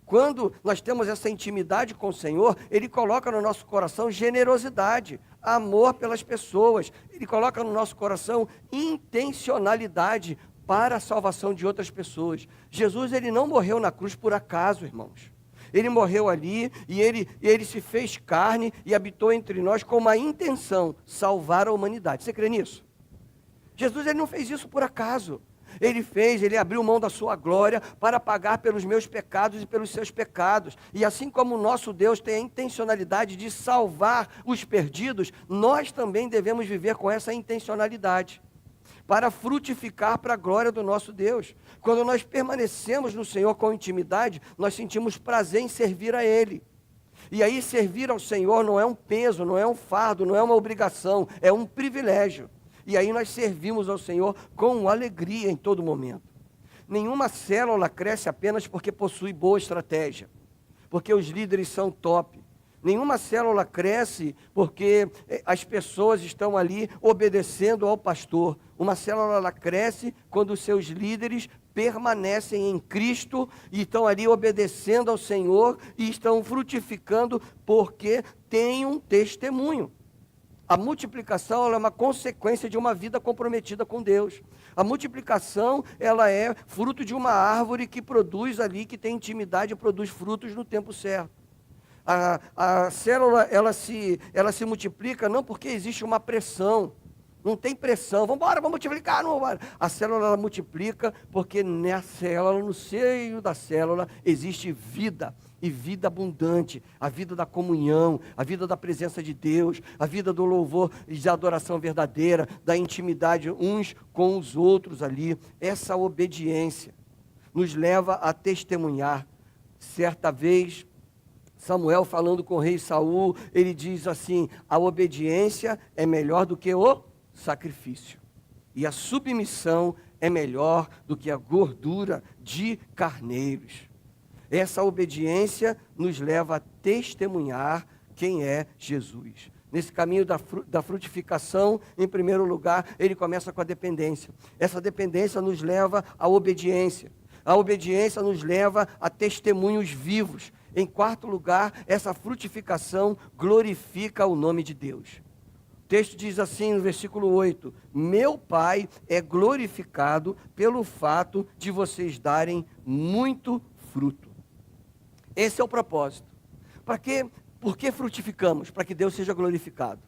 Quando nós temos essa intimidade com o Senhor, Ele coloca no nosso coração generosidade, amor pelas pessoas. Ele coloca no nosso coração intencionalidade para a salvação de outras pessoas. Jesus, Ele não morreu na cruz por acaso, irmãos. Ele morreu ali e ele se fez carne e habitou entre nós com uma intenção, salvar a humanidade. Você crê nisso? Jesus, Ele não fez isso por acaso. Ele abriu mão da sua glória para pagar pelos meus pecados e pelos seus pecados. E assim como o nosso Deus tem a intencionalidade de salvar os perdidos, nós também devemos viver com essa intencionalidade, para frutificar para a glória do nosso Deus. Quando nós permanecemos no Senhor com intimidade, nós sentimos prazer em servir a Ele. E aí servir ao Senhor não é um peso, não é um fardo, não é uma obrigação, é um privilégio. E aí nós servimos ao Senhor com alegria em todo momento. nenhuma célula cresce apenas porque possui boa estratégia, porque os líderes são top. Nenhuma célula cresce porque as pessoas estão ali obedecendo ao pastor. Uma célula ela cresce quando os seus líderes permanecem em Cristo e estão ali obedecendo ao Senhor e estão frutificando porque têm um testemunho. A multiplicação ela é uma consequência de uma vida comprometida com Deus. A multiplicação ela é fruto de uma árvore que produz ali, que tem intimidade e produz frutos no tempo certo. A célula ela se multiplica não porque existe uma pressão, não tem pressão, vamos multiplicar, não, vambora. A célula ela multiplica porque na célula, no seio da célula, existe vida, e vida abundante, a vida da comunhão, a vida da presença de Deus, a vida do louvor e da adoração verdadeira, da intimidade uns com os outros ali. Essa obediência nos leva a testemunhar. Certa vez, Samuel falando com o rei Saul, ele diz assim: a obediência é melhor do que o sacrifício, e a submissão é melhor do que a gordura de carneiros. Essa obediência nos leva a testemunhar quem é Jesus. Nesse caminho da frutificação, em primeiro lugar, ele começa com a dependência. Essa dependência nos leva à obediência. A obediência nos leva a testemunhos vivos. Em quarto lugar, essa frutificação glorifica o nome de Deus. O texto diz assim no versículo 8: meu Pai é glorificado pelo fato de vocês darem muito fruto. Esse é o propósito. Por que frutificamos? Para que Deus seja glorificado.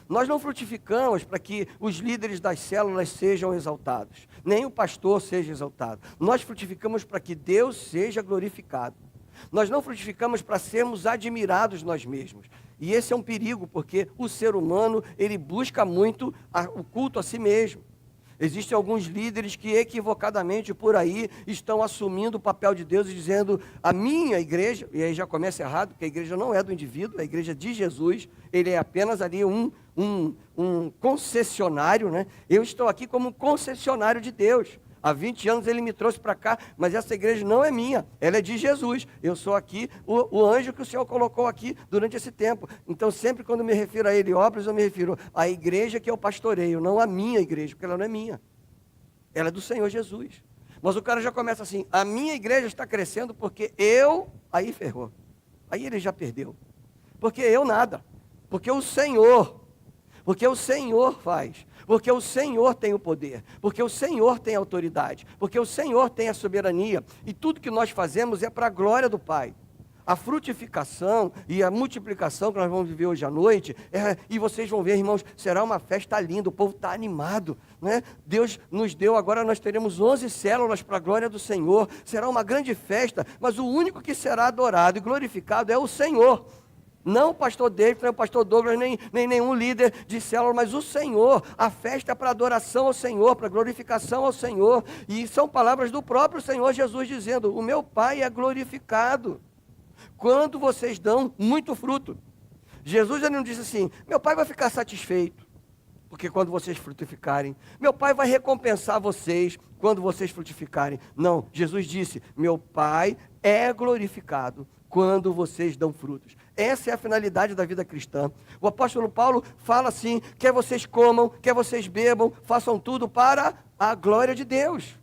Nós não frutificamos para que os líderes das células sejam exaltados, nem o pastor seja exaltado. Nós frutificamos para que Deus seja glorificado. Nós não frutificamos para sermos admirados nós mesmos. E esse é um perigo, porque o ser humano, ele busca muito o culto a si mesmo. Existem alguns líderes que equivocadamente por aí estão assumindo o papel de Deus e dizendo: a minha igreja, e aí já começa errado, porque a igreja não é do indivíduo, é a igreja de Jesus, ele é apenas ali um concessionário, né? Eu estou aqui como um concessionário de Deus. Há 20 anos ele me trouxe para cá, mas essa igreja não é minha, ela é de Jesus. Eu sou aqui o anjo que o Senhor colocou aqui durante esse tempo. Então sempre quando me refiro a ele, obras, eu me refiro à igreja que eu pastoreio, não à minha igreja, porque ela não é minha. Ela é do Senhor Jesus. Mas o cara já começa assim: a minha igreja está crescendo porque eu... Aí ferrou. Aí ele já perdeu. Porque eu nada. Porque o Senhor faz. Porque o Senhor tem o poder, porque o Senhor tem a autoridade, porque o Senhor tem a soberania, e tudo que nós fazemos é para a glória do Pai. A frutificação e a multiplicação que nós vamos viver hoje à noite, e vocês vão ver, irmãos, será uma festa linda, o povo está animado, né? Deus nos deu, agora nós teremos 11 células para a glória do Senhor, será uma grande festa, mas o único que será adorado e glorificado é o Senhor. Não o pastor David, nem o pastor Douglas, nem nenhum líder de célula, mas o Senhor. A festa é para adoração ao Senhor, para glorificação ao Senhor. E são palavras do próprio Senhor Jesus dizendo: o meu Pai é glorificado quando vocês dão muito fruto. Jesus ele não disse assim: meu Pai vai ficar satisfeito, porque quando vocês frutificarem, meu Pai vai recompensar vocês quando vocês frutificarem. Não, Jesus disse: meu Pai é glorificado quando vocês dão frutos. Essa é a finalidade da vida cristã. O apóstolo Paulo fala assim: quer vocês comam, quer vocês bebam, façam tudo para a glória de Deus.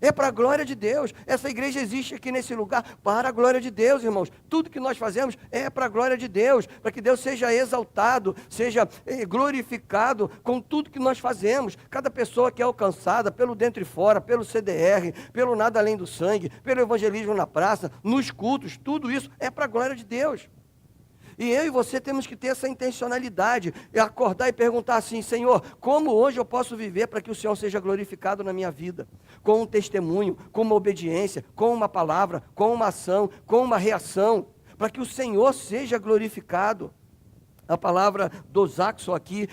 É para a glória de Deus. Essa igreja existe aqui nesse lugar para a glória de Deus, irmãos. Tudo que nós fazemos é para a glória de Deus, para que Deus seja exaltado, seja glorificado com tudo que nós fazemos. Cada pessoa que é alcançada pelo dentro e fora, pelo CDR, pelo nada além do sangue, pelo evangelismo na praça, nos cultos, tudo isso é para a glória de Deus. E eu e você temos que ter essa intencionalidade, acordar e perguntar assim: Senhor, como hoje eu posso viver para que o Senhor seja glorificado na minha vida? Com um testemunho, com uma obediência, com uma palavra, com uma ação, com uma reação, para que o Senhor seja glorificado. A palavra doxaxo aqui,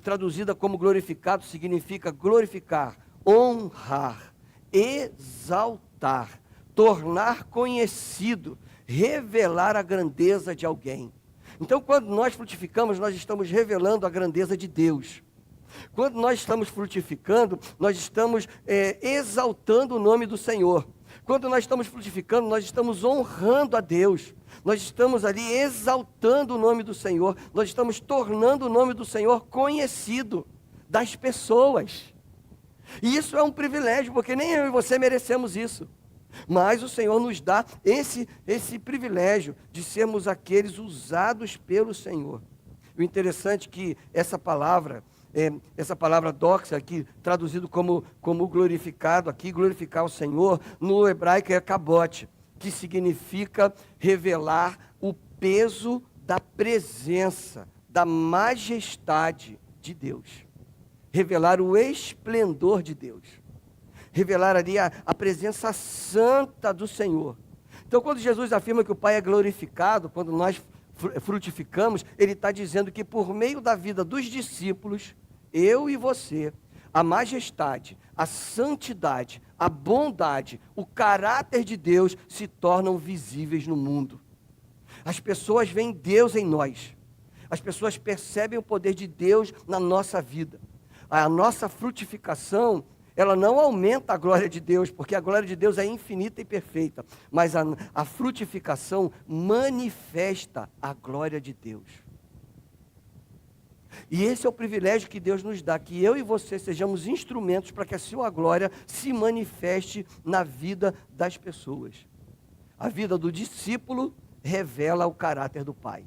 traduzida como glorificado, significa glorificar, honrar, exaltar, tornar conhecido, revelar a grandeza de alguém. Então, quando nós frutificamos, nós estamos revelando a grandeza de Deus. Quando nós estamos frutificando, nós estamos exaltando o nome do Senhor. Quando nós estamos frutificando, nós estamos honrando a Deus. Nós estamos ali exaltando o nome do Senhor. Nós estamos tornando o nome do Senhor conhecido das pessoas. E isso é um privilégio, porque nem eu e você merecemos isso. Mas o Senhor nos dá esse privilégio de sermos aqueles usados pelo Senhor. O interessante é que essa palavra doxa aqui, traduzido como glorificado, aqui glorificar o Senhor, no hebraico é kabot, que significa revelar o peso da presença, da majestade de Deus. Revelar o esplendor de Deus. Revelar ali a presença santa do Senhor. Então, quando Jesus afirma que o Pai é glorificado, quando nós frutificamos, Ele está dizendo que por meio da vida dos discípulos, eu e você, a majestade, a santidade, a bondade, o caráter de Deus se tornam visíveis no mundo. As pessoas veem Deus em nós. As pessoas percebem o poder de Deus na nossa vida. A nossa frutificação, ela não aumenta a glória de Deus, porque a glória de Deus é infinita e perfeita, mas a frutificação manifesta a glória de Deus. E esse é o privilégio que Deus nos dá, que eu e você sejamos instrumentos para que a sua glória se manifeste na vida das pessoas. A vida do discípulo revela o caráter do Pai.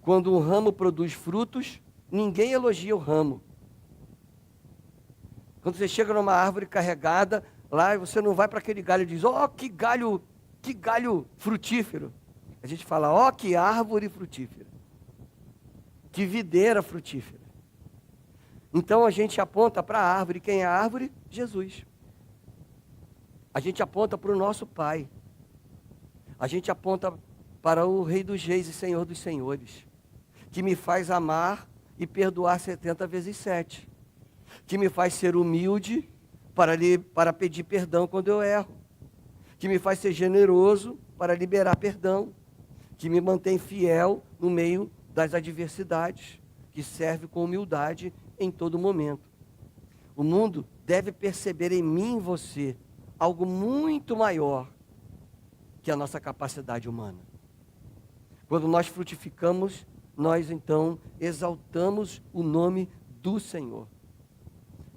Quando um ramo produz frutos, ninguém elogia o ramo. Quando você chega numa árvore carregada, lá você não vai para aquele galho e diz, ó, que galho frutífero. A gente fala, ó, que árvore frutífera. Que videira frutífera. Então a gente aponta para a árvore. Quem é a árvore? Jesus. A gente aponta para o nosso Pai. A gente aponta para o Rei dos Reis e Senhor dos Senhores, que me faz amar e perdoar 70 vezes 7. Que me faz ser humilde para pedir perdão quando eu erro. Que me faz ser generoso para liberar perdão. Que me mantém fiel no meio das adversidades, que serve com humildade em todo momento. O mundo deve perceber em mim e em você algo muito maior que a nossa capacidade humana. Quando nós frutificamos, nós então exaltamos o nome do Senhor.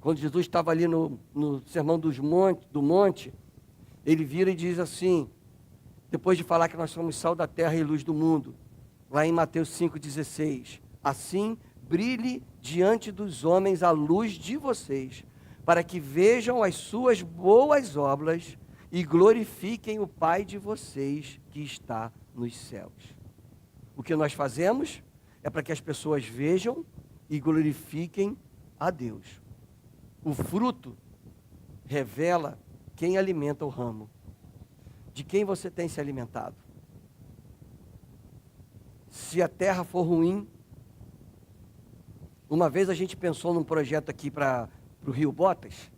Quando Jesus estava ali no Sermão do Monte, ele vira e diz assim, depois de falar que nós somos sal da terra e luz do mundo, lá em Mateus 5,16, assim brilhe diante dos homens a luz de vocês, para que vejam as suas boas obras e glorifiquem o Pai de vocês que está nos céus. O que nós fazemos é para que as pessoas vejam e glorifiquem a Deus. O fruto revela quem alimenta o ramo. De quem você tem se alimentado? Se a terra for ruim, uma vez a gente pensou num projeto aqui para o Rio Botas,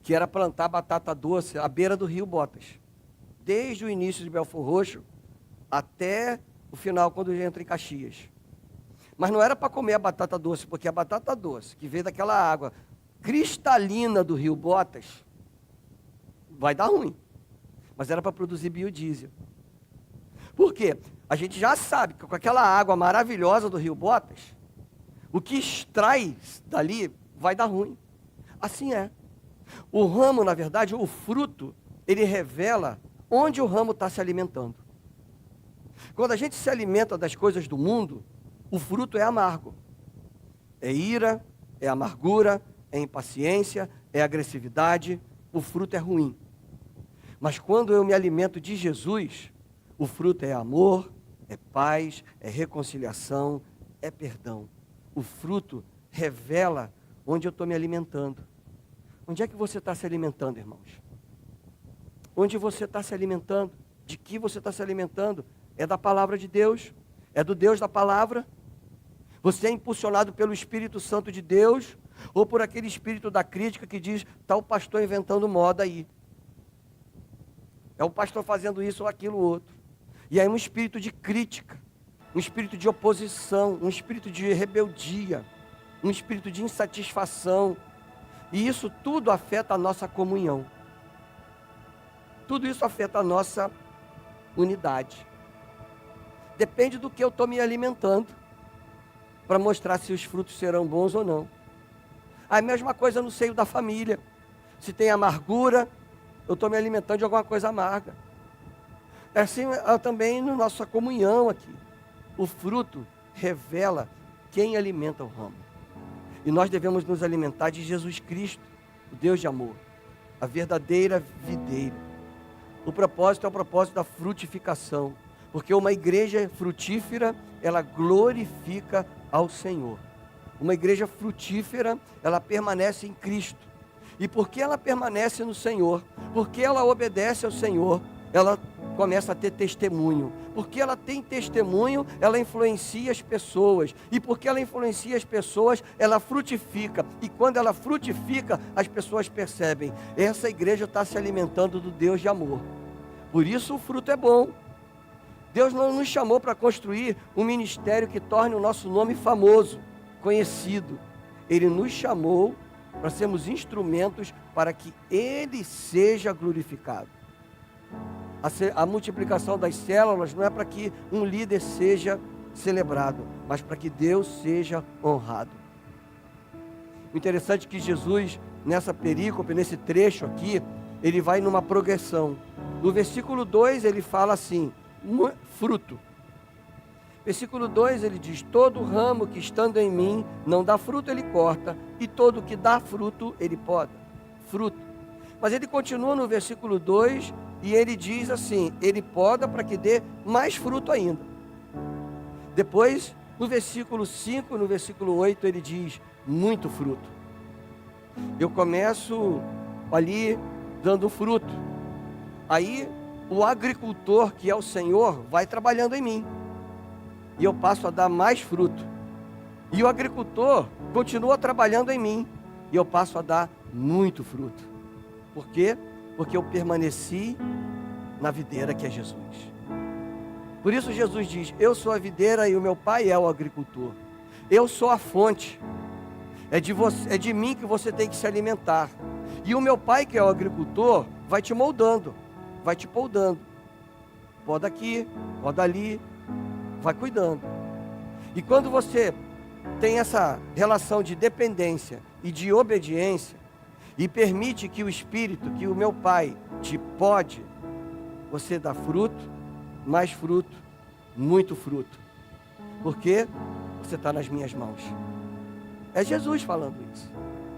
que era plantar batata doce à beira do Rio Botas, desde o início de Belfor Roxo até o final, quando entra em Caxias. Mas não era para comer a batata doce, porque a batata doce, que veio daquela água cristalina do Rio Botas, vai dar ruim. Mas era para produzir biodiesel. Por quê? A gente já sabe que com aquela água maravilhosa do Rio Botas, o que extrai dali vai dar ruim. Assim é. O ramo, na verdade, o fruto, ele revela onde o ramo está se alimentando. Quando a gente se alimenta das coisas do mundo, o fruto é amargo. É ira, é amargura, é impaciência, é agressividade, o fruto é ruim. Mas quando eu me alimento de Jesus, o fruto é amor, é paz, é reconciliação, é perdão. O fruto revela onde eu estou me alimentando. Onde é que você está se alimentando, irmãos? Onde você está se alimentando? De que você está se alimentando? É da palavra de Deus? É do Deus da palavra? Você é impulsionado pelo Espírito Santo de Deus? Ou por aquele espírito da crítica que diz, está o pastor inventando moda aí. É o pastor fazendo isso ou aquilo outro. E aí um espírito de crítica, um espírito de oposição, um espírito de rebeldia. um espírito de insatisfação. E isso tudo afeta a nossa comunhão. Tudo isso afeta a nossa unidade. Depende do que eu estou me alimentando, para mostrar se os frutos serão bons ou não. A mesma coisa no seio da família. Se tem amargura, eu estou me alimentando de alguma coisa amarga. É assim também na nossa comunhão aqui. O fruto revela quem alimenta o ramo. E nós devemos nos alimentar de Jesus Cristo, o Deus de amor, a verdadeira videira. O propósito é o propósito da frutificação, porque uma igreja frutífera, ela glorifica ao Senhor. Uma igreja frutífera, ela permanece em Cristo. E porque ela permanece no Senhor, porque ela obedece ao Senhor, ela começa a ter testemunho. Porque ela tem testemunho, ela influencia as pessoas. E porque ela influencia as pessoas, ela frutifica. E quando ela frutifica, as pessoas percebem: essa igreja está se alimentando do Deus de amor. Por isso o fruto é bom. Deus não nos chamou para construir um ministério que torne o nosso nome famoso, conhecido. Ele nos chamou para sermos instrumentos para que Ele seja glorificado. A multiplicação das células não é para que um líder seja celebrado, mas para que Deus seja honrado. O interessante é que Jesus, nessa perícope, nesse trecho aqui, ele vai numa progressão. No versículo 2 ele fala assim: fruto. Versículo 2 ele diz: todo ramo que estando em mim não dá fruto, ele corta, e todo que dá fruto, ele poda. Fruto. Mas ele continua no versículo 2 e ele diz assim: ele poda para que dê mais fruto ainda. Depois, no versículo 5, no versículo 8, ele diz: muito fruto. Eu começo ali dando fruto. Aí o agricultor, que é o Senhor, vai trabalhando em mim. E eu passo a dar mais fruto. E o agricultor continua trabalhando em mim. E eu passo a dar muito fruto. Por quê? Porque eu permaneci na videira que é Jesus. Por isso Jesus diz: eu sou a videira e o meu pai é o agricultor. Eu sou a fonte. É de mim que você tem que se alimentar. E o meu pai, que é o agricultor, vai te moldando, vai te podando. Poda aqui, poda ali, vai cuidando. E quando você tem essa relação de dependência e de obediência, e permite que o Espírito, que o meu Pai te pode, você dá fruto, mais fruto, muito fruto. Porque você está nas minhas mãos. É Jesus falando isso.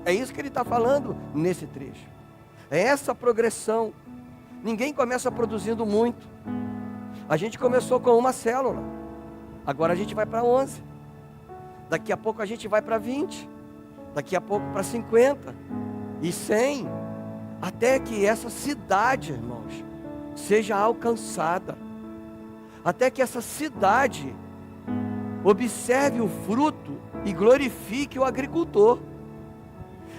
É isso que ele está falando nesse trecho. É essa progressão. Ninguém começa produzindo muito. A gente começou com uma célula. Agora a gente vai para 11. Daqui a pouco a gente vai para 20. Daqui a pouco para 50. E 100. Até que essa cidade, irmãos, seja alcançada. Até que essa cidade observe o fruto e glorifique o agricultor.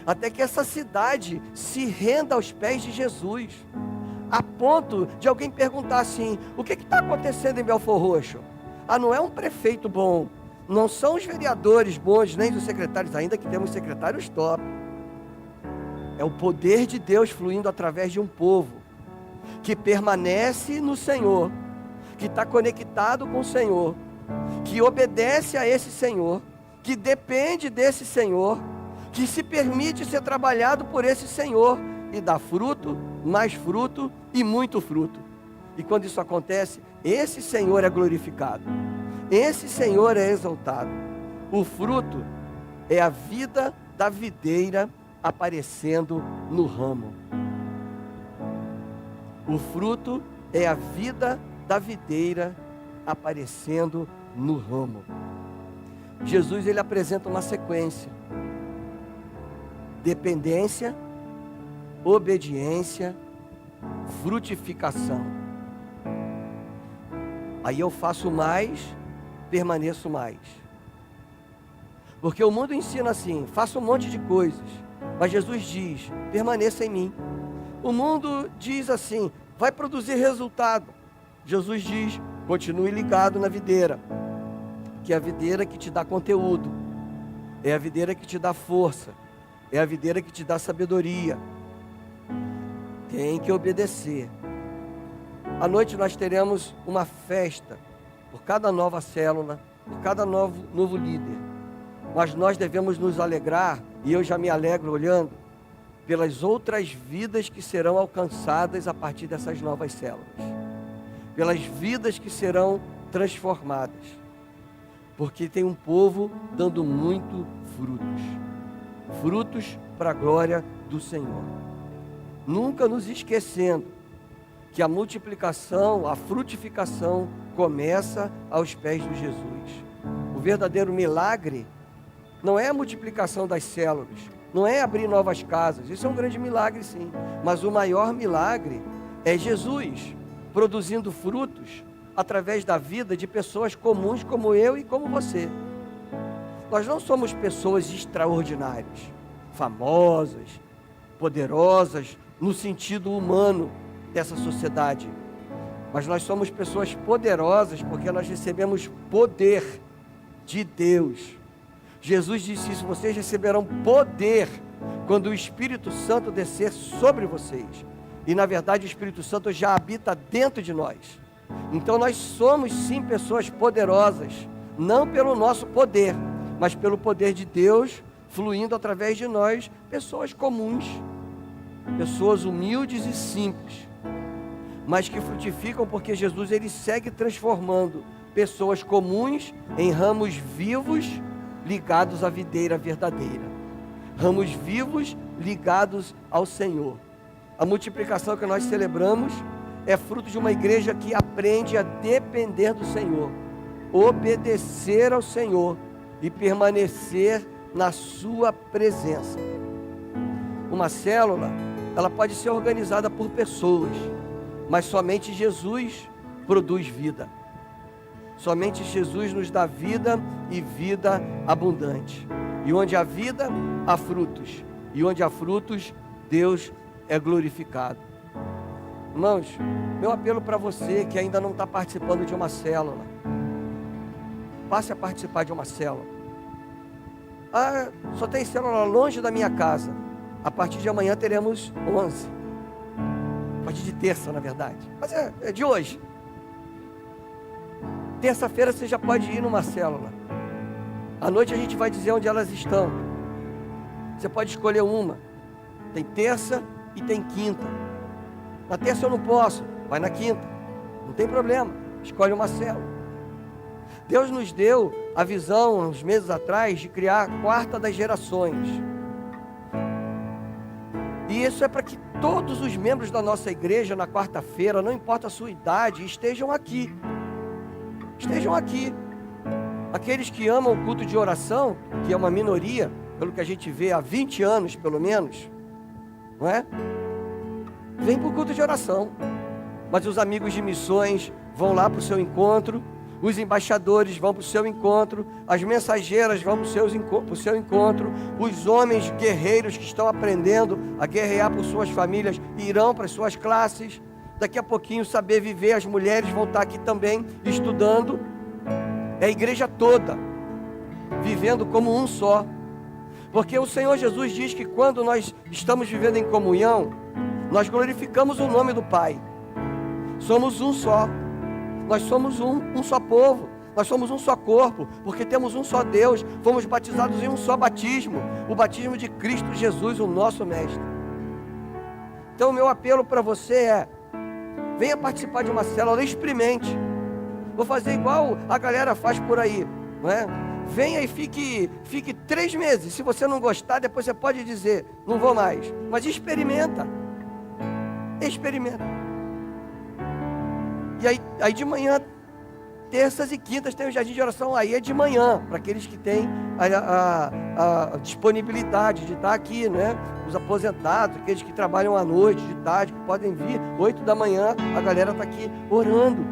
Até que essa cidade se renda aos pés de Jesus. A ponto de alguém perguntar assim: o que está acontecendo em Belfor Roxo? Ah, não é um prefeito bom, não são os vereadores bons, nem os secretários, ainda que temos secretários top. É o poder de Deus fluindo através de um povo que permanece no Senhor, que está conectado com o Senhor, que obedece a esse Senhor, que depende desse Senhor, que se permite ser trabalhado por esse Senhor e dá fruto, mais fruto e muito fruto. E quando isso acontece, esse Senhor é glorificado, esse Senhor é exaltado. O fruto é a vida da videira aparecendo no ramo. O fruto é a vida da videira aparecendo no ramo. Jesus, ele apresenta uma sequência: dependência, obediência, frutificação. Aí eu faço mais, permaneço mais. Porque o mundo ensina assim: faça um monte de coisas, mas Jesus diz: permaneça em mim. O mundo diz assim: vai produzir resultado. Jesus diz: continue ligado na videira, que é a videira que te dá conteúdo. é a videira que te dá força, é a videira que te dá sabedoria. Tem que obedecer. À noite nós teremos uma festa por cada nova célula, por cada novo líder. Mas nós devemos nos alegrar, e eu já me alegro olhando, pelas outras vidas que serão alcançadas a partir dessas novas células. Pelas vidas que serão transformadas. Porque tem um povo dando muito frutos. Frutos para a glória do Senhor. Nunca nos esquecendo que a multiplicação, a frutificação começa aos pés de Jesus. O verdadeiro milagre não é a multiplicação das células, não é abrir novas casas, isso é um grande milagre sim, mas o maior milagre é Jesus produzindo frutos através da vida de pessoas comuns como eu e como você. Nós não somos pessoas extraordinárias, famosas, poderosas no sentido humano dessa sociedade, mas nós somos pessoas poderosas porque nós recebemos poder de Deus. Jesus disse isso: vocês receberão poder quando o Espírito Santo descer sobre vocês. E na verdade o Espírito Santo já habita dentro de nós. Então nós somos sim pessoas poderosas, não pelo nosso poder, mas pelo poder de Deus fluindo através de nós, pessoas comuns, pessoas humildes e simples, mas que frutificam porque Jesus ele segue transformando pessoas comuns em ramos vivos ligados à videira verdadeira, ramos vivos ligados ao Senhor. A multiplicação que nós celebramos é fruto de uma igreja que aprende a depender do Senhor, obedecer ao Senhor e permanecer na sua presença. Uma célula, ela pode ser organizada por pessoas, mas somente Jesus produz vida. Somente Jesus nos dá vida e vida abundante. E onde há vida, há frutos. E onde há frutos, Deus é glorificado. Irmãos, meu apelo para você que ainda não está participando de uma célula, passe a participar de uma célula. Ah, só tem célula longe da minha casa. A partir de amanhã teremos 11. A partir de terça, na verdade. Mas é de hoje. Terça-feira você já pode ir numa célula. À noite a gente vai dizer onde elas estão. Você pode escolher uma. Tem terça e tem quinta. Na terça eu não posso, vai na quinta. Não tem problema, escolhe uma célula. Deus nos deu a visão, uns meses atrás, de criar a quarta das gerações. E isso é para que todos os membros da nossa igreja na quarta-feira, não importa a sua idade, estejam aqui. Estejam aqui. Aqueles que amam o culto de oração, que é uma minoria, pelo que a gente vê há 20 anos pelo menos, não é? Vem para o culto de oração. Mas os amigos de missões vão lá para o seu encontro, os embaixadores vão para o seu encontro, as mensageiras vão para o seu encontro, os homens guerreiros que estão aprendendo a guerrear por suas famílias irão para as suas classes. Daqui a pouquinho, Saber Viver, as mulheres vão estar aqui também estudando. É a igreja toda vivendo como um só, porque o Senhor Jesus diz que quando nós estamos vivendo em comunhão, nós glorificamos o nome do Pai. Somos um só. Nós somos um só povo. Nós somos um só corpo, porque temos um só Deus. Fomos batizados em um só batismo, o batismo de Cristo Jesus, o nosso Mestre. Então o meu apelo para você é: venha participar de uma célula, experimente. Vou fazer igual a galera faz por aí, não é? Venha e fique 3 meses. Se você não gostar, depois você pode dizer: não vou mais. Mas experimenta. Experimenta. E aí de manhã, terças e quintas, tem o jardim de oração. Aí é de manhã, para aqueles que têm a disponibilidade de estar aqui, né? Os aposentados, aqueles que trabalham à noite, de tarde, que podem vir, 8 da manhã, a galera está aqui orando.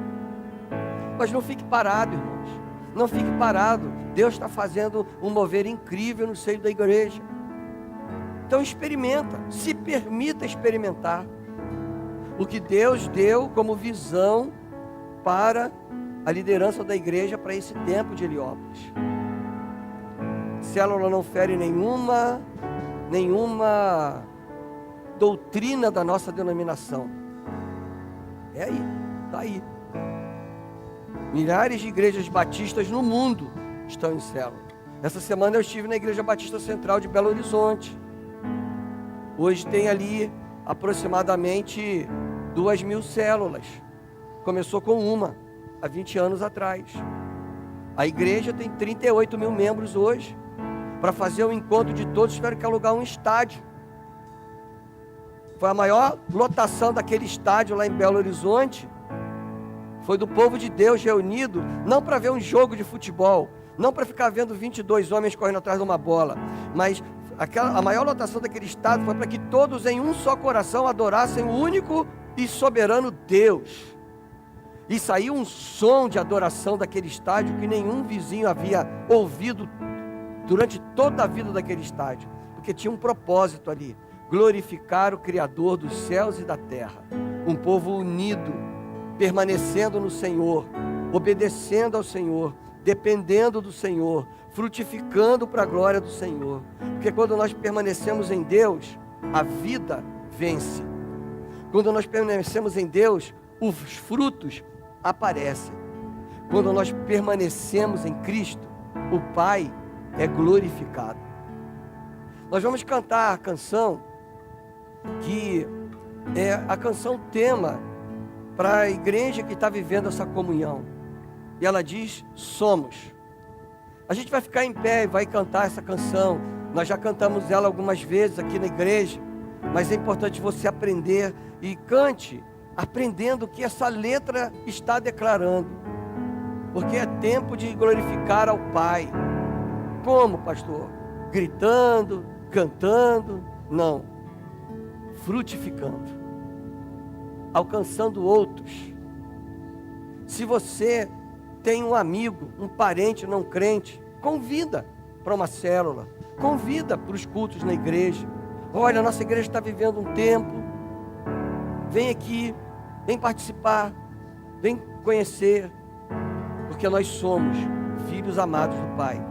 Mas não fique parado, irmãos. Não fique parado. Deus está fazendo um mover incrível no seio da igreja. Então experimenta, se permita experimentar o que Deus deu como visão para a liderança da igreja para esse tempo de Heliópolis. Célula não fere nenhuma doutrina da nossa denominação. É aí, está aí. Milhares de igrejas batistas no mundo estão em célula. Essa semana eu estive na Igreja Batista Central de Belo Horizonte. Hoje tem ali aproximadamente 2.000 células. Começou com uma, há 20 anos atrás. A igreja tem 38.000 membros hoje. Para fazer o encontro de todos, tiveram que alugar um estádio. Foi a maior lotação daquele estádio lá em Belo Horizonte. Foi do povo de Deus reunido, não para ver um jogo de futebol, não para ficar vendo 22 homens correndo atrás de uma bola, mas a maior lotação daquele estádio foi para que todos em um só coração adorassem o único e soberano Deus. E saiu um som de adoração daquele estádio que nenhum vizinho havia ouvido durante toda a vida daquele estádio, porque tinha um propósito ali: glorificar o Criador dos céus e da terra. Um povo unido, permanecendo no Senhor, obedecendo ao Senhor, dependendo do Senhor, frutificando para a glória do Senhor. Porque quando nós permanecemos em Deus, a vida vence. Quando nós permanecemos em Deus, os frutos aparecem. Quando nós permanecemos em Cristo, o Pai é glorificado. Nós vamos cantar a canção que é a canção tema para a igreja que está vivendo essa comunhão. E ela diz: somos. A gente vai ficar em pé e vai cantar essa canção. Nós já cantamos ela algumas vezes aqui na igreja, mas é importante você aprender e cante aprendendo o que essa letra está declarando, porque é tempo de glorificar ao Pai. Como, pastor? Gritando, cantando? Não. Frutificando, alcançando outros. Se você tem um amigo, um parente não crente, convida para uma célula, convida para os cultos na igreja. Olha, a nossa igreja está vivendo um tempo, vem aqui, vem participar, vem conhecer, porque nós somos filhos amados do Pai.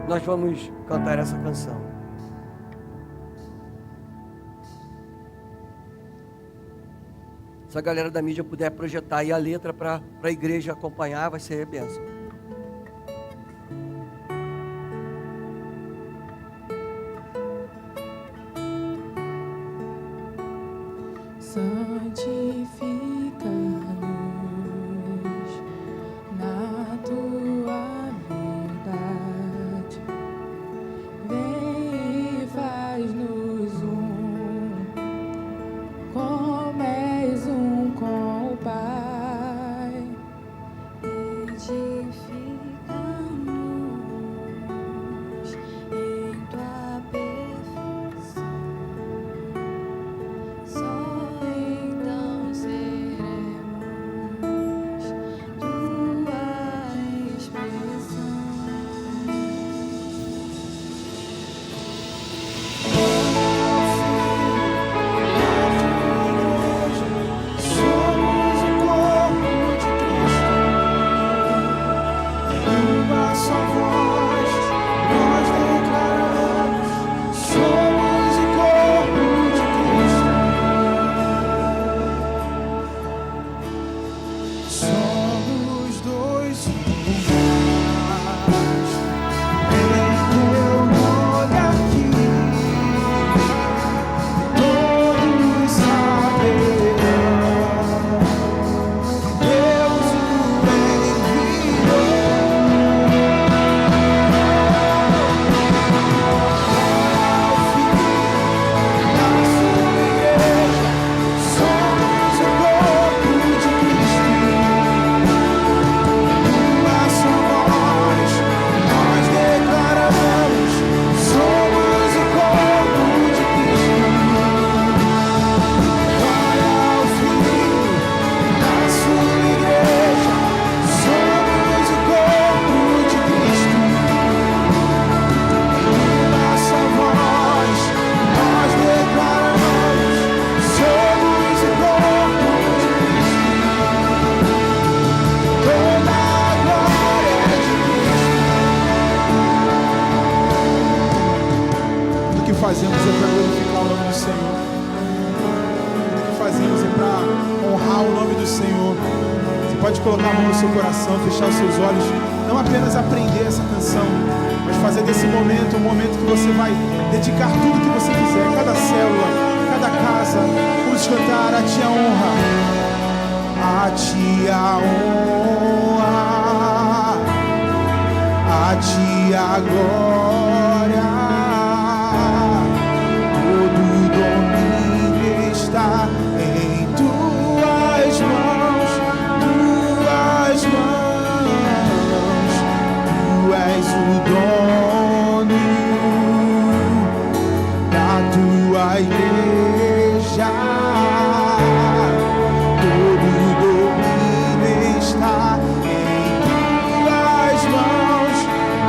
Nós vamos cantar essa canção. Se a galera da mídia puder projetar aí a letra para a igreja acompanhar, vai ser a bênção. Santifica-nos na tua verdade, vem e faz-nos como és com o Pai. Edifica-nos em tua perfeição, só então seremos Senhor. Você pode colocar a mão no seu coração, fechar os seus olhos, não apenas aprender essa canção, mas fazer desse momento um momento que você vai dedicar tudo que você quiser, cada célula, cada casa. Vamos cantar: a Ti a honra, a Ti a honra, a Ti a glória, todo domínio está em Tuas mãos, Tuas mãos. Tu és o dono da Tua igreja, todo domínio está em Tuas mãos,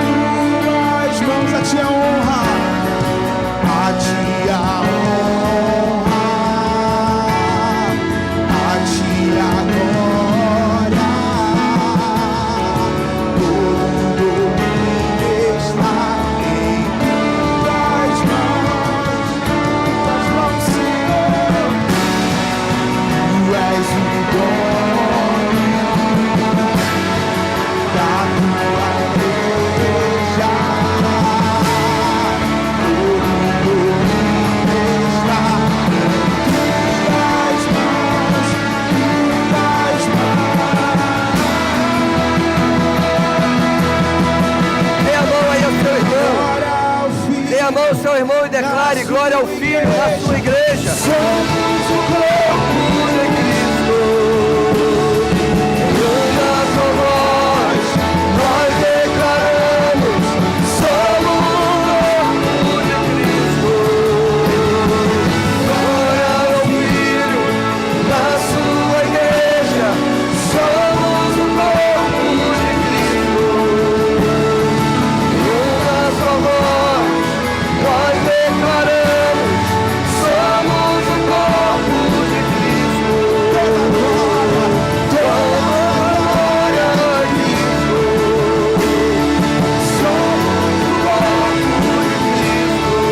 Tuas mãos. A Ti a honra, a Ti a honra, a Ti a glória, todo domínio está em Tuas mãos, Tuas mãos, Senhor. Tu és o dono da Tua igreja, todo domínio está em Tuas mãos, Tuas mãos. Dê a mão aí ao seu irmão. Glória ao Filho. Dê a mão ao seu irmão e declare glória ao Filho na sua igreja. Somos o corpo de Cristo. Em uma só voz, nós declaramos: somos o corpo de Cristo. Glória ao Filho na sua igreja. Somos o corpo de Cristo. Em uma só voz, nós declaramos: somos o corpo de Cristo. Toda glória a Cristo. Somos o corpo de Cristo. Toda glória a Cristo. Somos o corpo de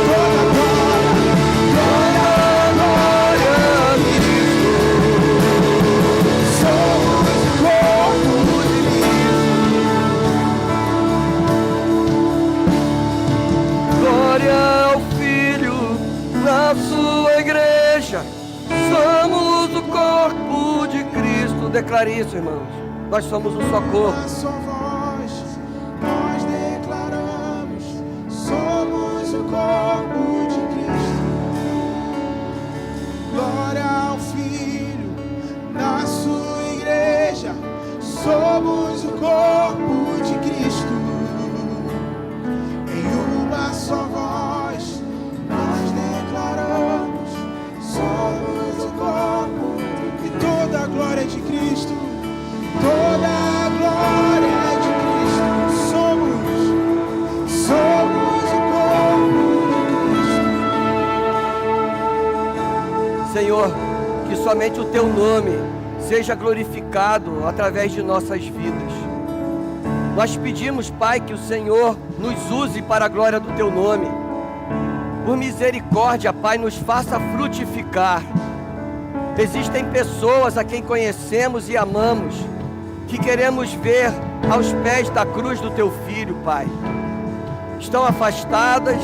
Cristo. Glória ao Filho na sua igreja. Somos o corpo de Cristo. Declare isso, irmãos. Nós somos um só corpo. Uma só voz, nós declaramos: somos o corpo de Cristo. Glória ao Filho na sua igreja. Somos o corpo de Cristo. Em uma só voz, nós declaramos: somos o corpo. E toda a glória é de Cristo. Toda a glória é de Cristo. Somos o corpo de Cristo. Senhor, que somente o Teu nome seja glorificado através de nossas vidas. Nós pedimos, Pai, que o Senhor nos use para a glória do Teu nome. Por misericórdia, Pai, nos faça frutificar. Existem pessoas a quem conhecemos e amamos, que queremos ver aos pés da cruz do Teu Filho, Pai. Estão afastadas,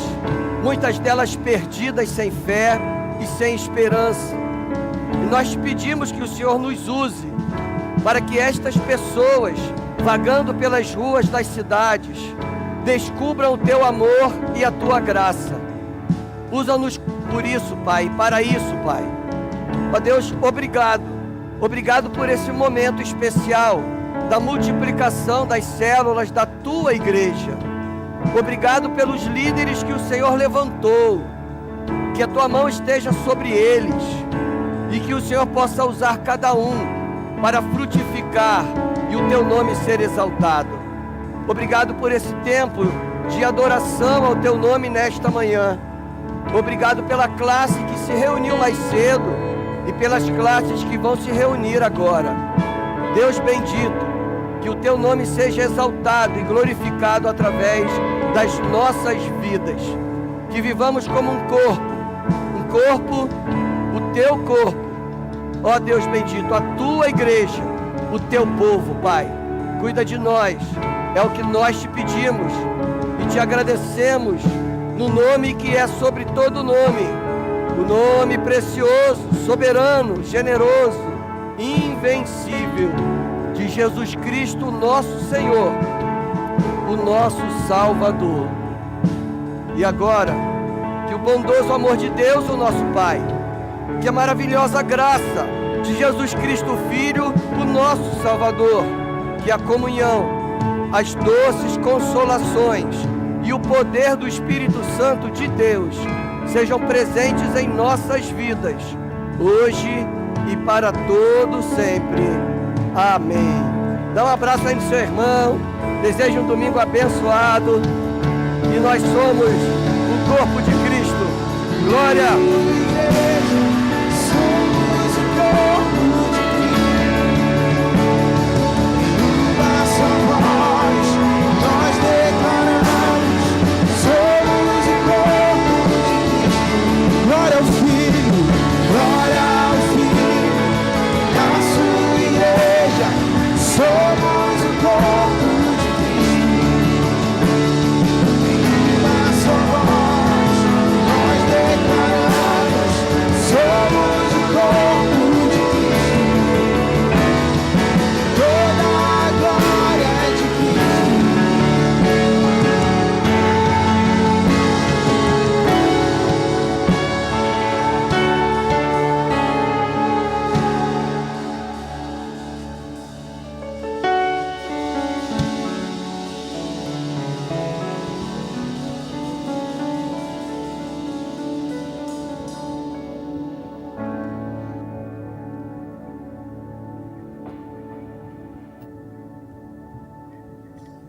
muitas delas perdidas, sem fé e sem esperança. E nós pedimos que o Senhor nos use para que estas pessoas, vagando pelas ruas das cidades, descubram o Teu amor e a Tua graça. Usa-nos por isso, Pai, para isso, Pai. Ó Deus, obrigado. Obrigado por esse momento especial da multiplicação das células da Tua igreja. Obrigado pelos líderes que o Senhor levantou. Que a Tua mão esteja sobre eles e que o Senhor possa usar cada um para frutificar e o Teu nome ser exaltado. Obrigado por esse tempo de adoração ao Teu nome nesta manhã. Obrigado pela classe que se reuniu mais cedo e pelas classes que vão se reunir agora. Deus bendito, que o Teu nome seja exaltado e glorificado através das nossas vidas. Que vivamos como um corpo, o Teu corpo, Ó Deus bendito, a tua igreja, o teu povo, Pai. Cuida de nós, é o que nós te pedimos e te agradecemos no nome que é sobre todo nome, o nome precioso, soberano, generoso, invencível de Jesus Cristo, nosso Senhor, o nosso Salvador. E agora, que o bondoso amor de Deus, o nosso Pai, que a maravilhosa graça de Jesus Cristo, Filho, o nosso Salvador, que a comunhão, as doces consolações e o poder do Espírito Santo de Deus sejam presentes em nossas vidas, hoje e para todo sempre. Amém. Dá um abraço aí no seu irmão, deseja um domingo abençoado, e nós somos o corpo de Cristo. Glória!